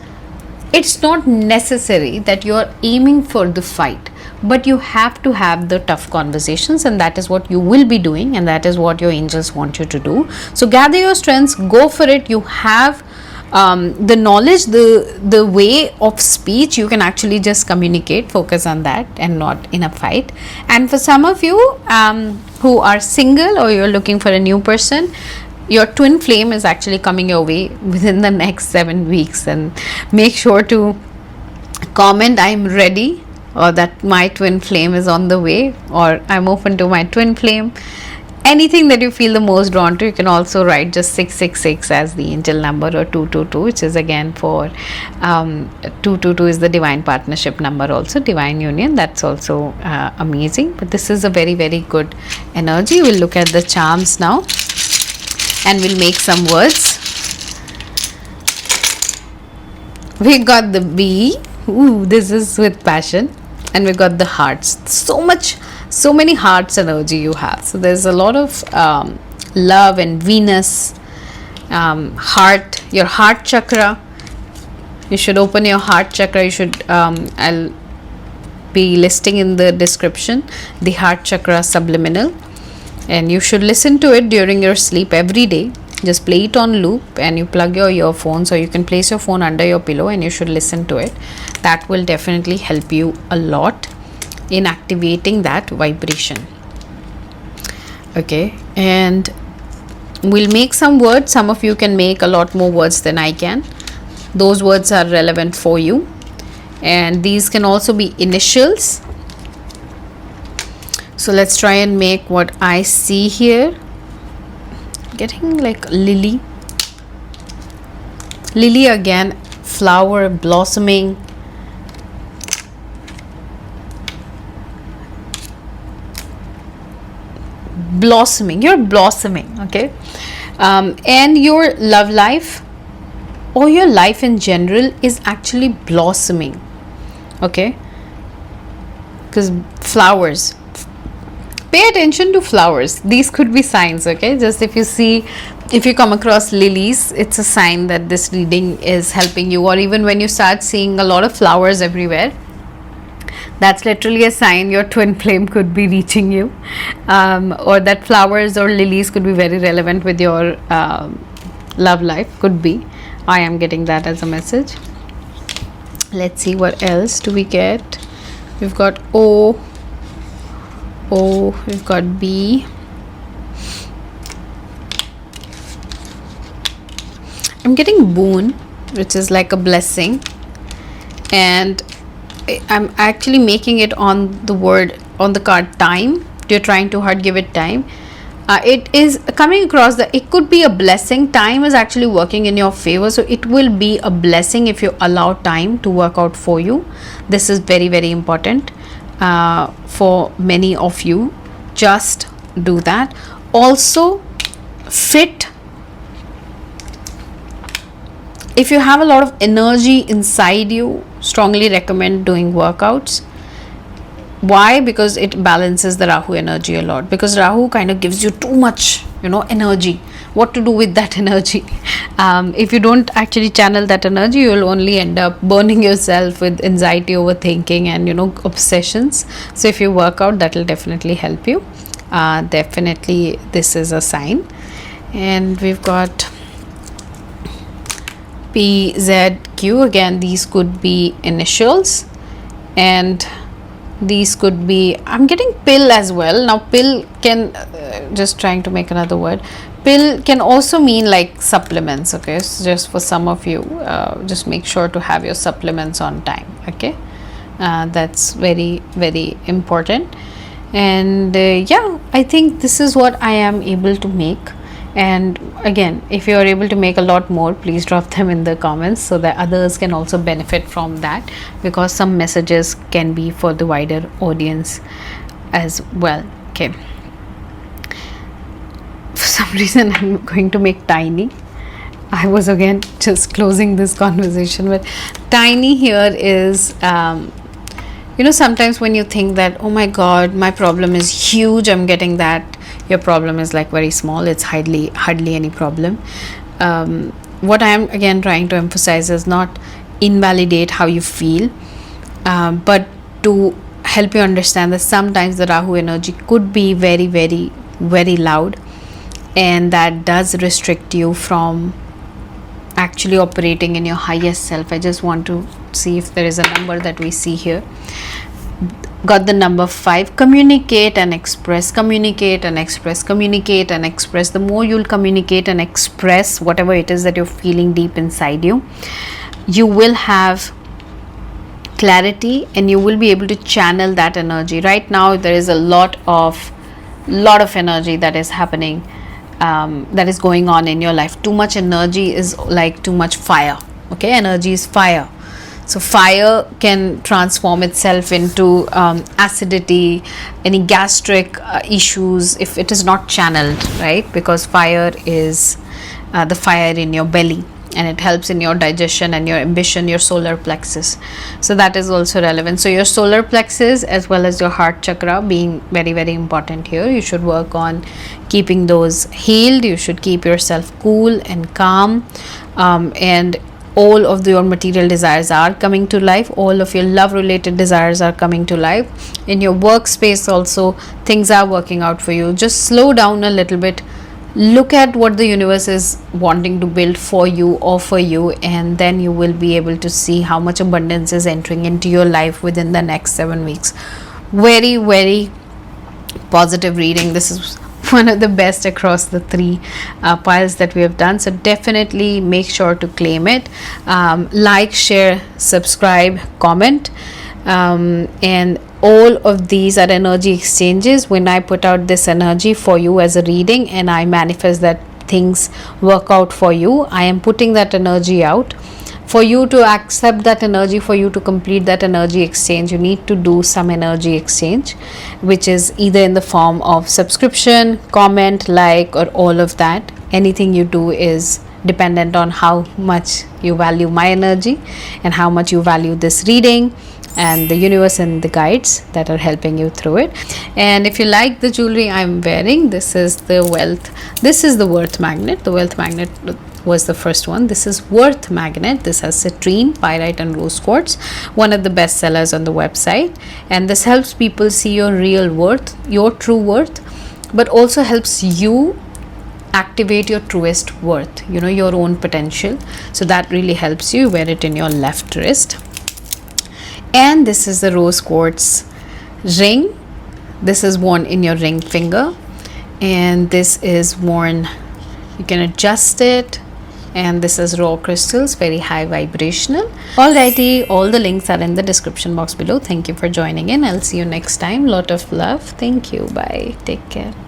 It's not necessary that you are aiming for the fight, but you have to have the tough conversations, and that is what you will be doing, and that is what your angels want you to do. So gather your strengths, go for it. You have the knowledge, the way of speech. You can actually just communicate, focus on that and not in a fight. And for some of you who are single or you're looking for a new person, your twin flame is actually coming your way within the next 7 weeks, and make sure to comment I'm ready, or that my twin flame is on the way, or I'm open to my twin flame. Anything that you feel the most drawn to. You can also write just 666 as the angel number, or 222, which is again for 222 is the divine partnership number, also divine union. That's also amazing. But this is a very, very good energy. We'll look at the charms now and we'll make some words. We got the B. Ooh, this is with passion. And we got the hearts. So many hearts energy you have. So there's a lot of love and Venus, heart, your heart chakra. You should open your heart chakra. You should, I'll be listing in the description the heart chakra subliminal. And you should listen to it during your sleep every day. Just play it on loop and you plug your earphones, or you can place your phone under your pillow and you should listen to it. That will definitely help you a lot in activating that vibration. Okay, and we'll make some words. Some of you can make a lot more words than I can. Those words are relevant for you, and these can also be initials. So let's try and make what I see here. Getting like lily again, flower, blossoming, you're blossoming. Okay, and your love life or your life in general is actually blossoming. Okay, because flowers, pay attention to flowers. These could be signs. Okay, just if you come across lilies, it's a sign that this reading is helping you. Or even when you start seeing a lot of flowers everywhere, that's literally a sign your twin flame could be reaching you, or that flowers or lilies could be very relevant with your love life. Could be. I am getting that as a message. Let's see what else do we get. We've got O, we've got B. I'm getting boon, which is like a blessing, and I'm actually making it on the word, on the card time. You're trying too hard, give it time. It is coming across that it could be a blessing. Time is actually working in your favor, so it will be a blessing if you allow time to work out for you. This is very, very important for many of you. Just do that. Also, fit. If you have a lot of energy inside you, strongly recommend doing workouts. Why? Because it balances the Rahu energy a lot. Because Rahu kind of gives you too much, energy. What to do with that energy? If you don't actually channel that energy, you will only end up burning yourself with anxiety, overthinking, and obsessions. So if you work out, that will definitely help you. Definitely, this is a sign. And we've got P, Z, Q. Again, these could be initials, and these could be, I'm getting pill as well. Now pill can, just trying to make another word, pill can also mean like supplements. Okay, so just for some of you, just make sure to have your supplements on time. Okay, that's very, very important. And yeah, I think this is what I am able to make. And again, if you are able to make a lot more, please drop them in the comments so that others can also benefit from that, because some messages can be for the wider audience as well. Okay, for some reason I'm going to make tiny. I was again just closing this conversation with tiny. Here is sometimes when you think that, oh my god, my problem is huge, I'm getting that your problem is like very small, it's hardly any problem. What I am again trying to emphasize is not invalidate how you feel, but to help you understand that sometimes the Rahu energy could be very, very, very loud, and that does restrict you from actually operating in your highest self. I just want to see if there is a number that we see here. Got the number 5. Communicate and express, communicate and express, communicate and express. The more you'll communicate and express whatever it is that you're feeling deep inside you, you will have clarity and you will be able to channel that energy. Right now there is a lot of energy that is happening, that is going on in your life. Too much energy is like too much fire. Okay, energy is fire. So fire can transform itself into acidity, any gastric issues if it is not channeled, right? Because fire is the fire in your belly. and it helps in your digestion and your ambition, your solar plexus. So that is also relevant. So your solar plexus as well as your heart chakra being very, very important here. You should work on keeping those healed. You should keep yourself cool and calm, and all of your material desires are coming to life. All of your love related desires are coming to life. In your workspace also, things are working out for you. Just slow down a little bit, look at what the universe is wanting to build for you, offer you, and then you will be able to see how much abundance is entering into your life within the next 7 weeks. Very, very positive reading. This is one of the best across the 3 piles that we have done. So definitely make sure to claim it. Like, share, subscribe, comment, and all of these are energy exchanges. When I put out this energy for you as a reading and I manifest that things work out for you, I am putting that energy out for you to accept that energy. For you to complete that energy exchange, you need to do some energy exchange, which is either in the form of subscription, comment, like, or all of that. Anything you do is dependent on how much you value my energy and how much you value this reading and the universe and the guides that are helping you through it. And if you like the jewelry I'm wearing, this is the worth magnet. The wealth magnet was the first one. This is worth magnet. This has citrine, pyrite, and rose quartz, one of the best sellers on the website. And this helps people see your real worth, your true worth, but also helps you activate your truest worth, your own potential. So that really helps you. Wear it in your left wrist. And this is the rose quartz ring. This is worn in your ring finger, and this is worn, you can adjust it, and this is raw crystals, very high vibrational. Alrighty, all the links are in the description box below. Thank you for joining in. I'll see you next time. Lot of love. Thank you. Bye. Take care.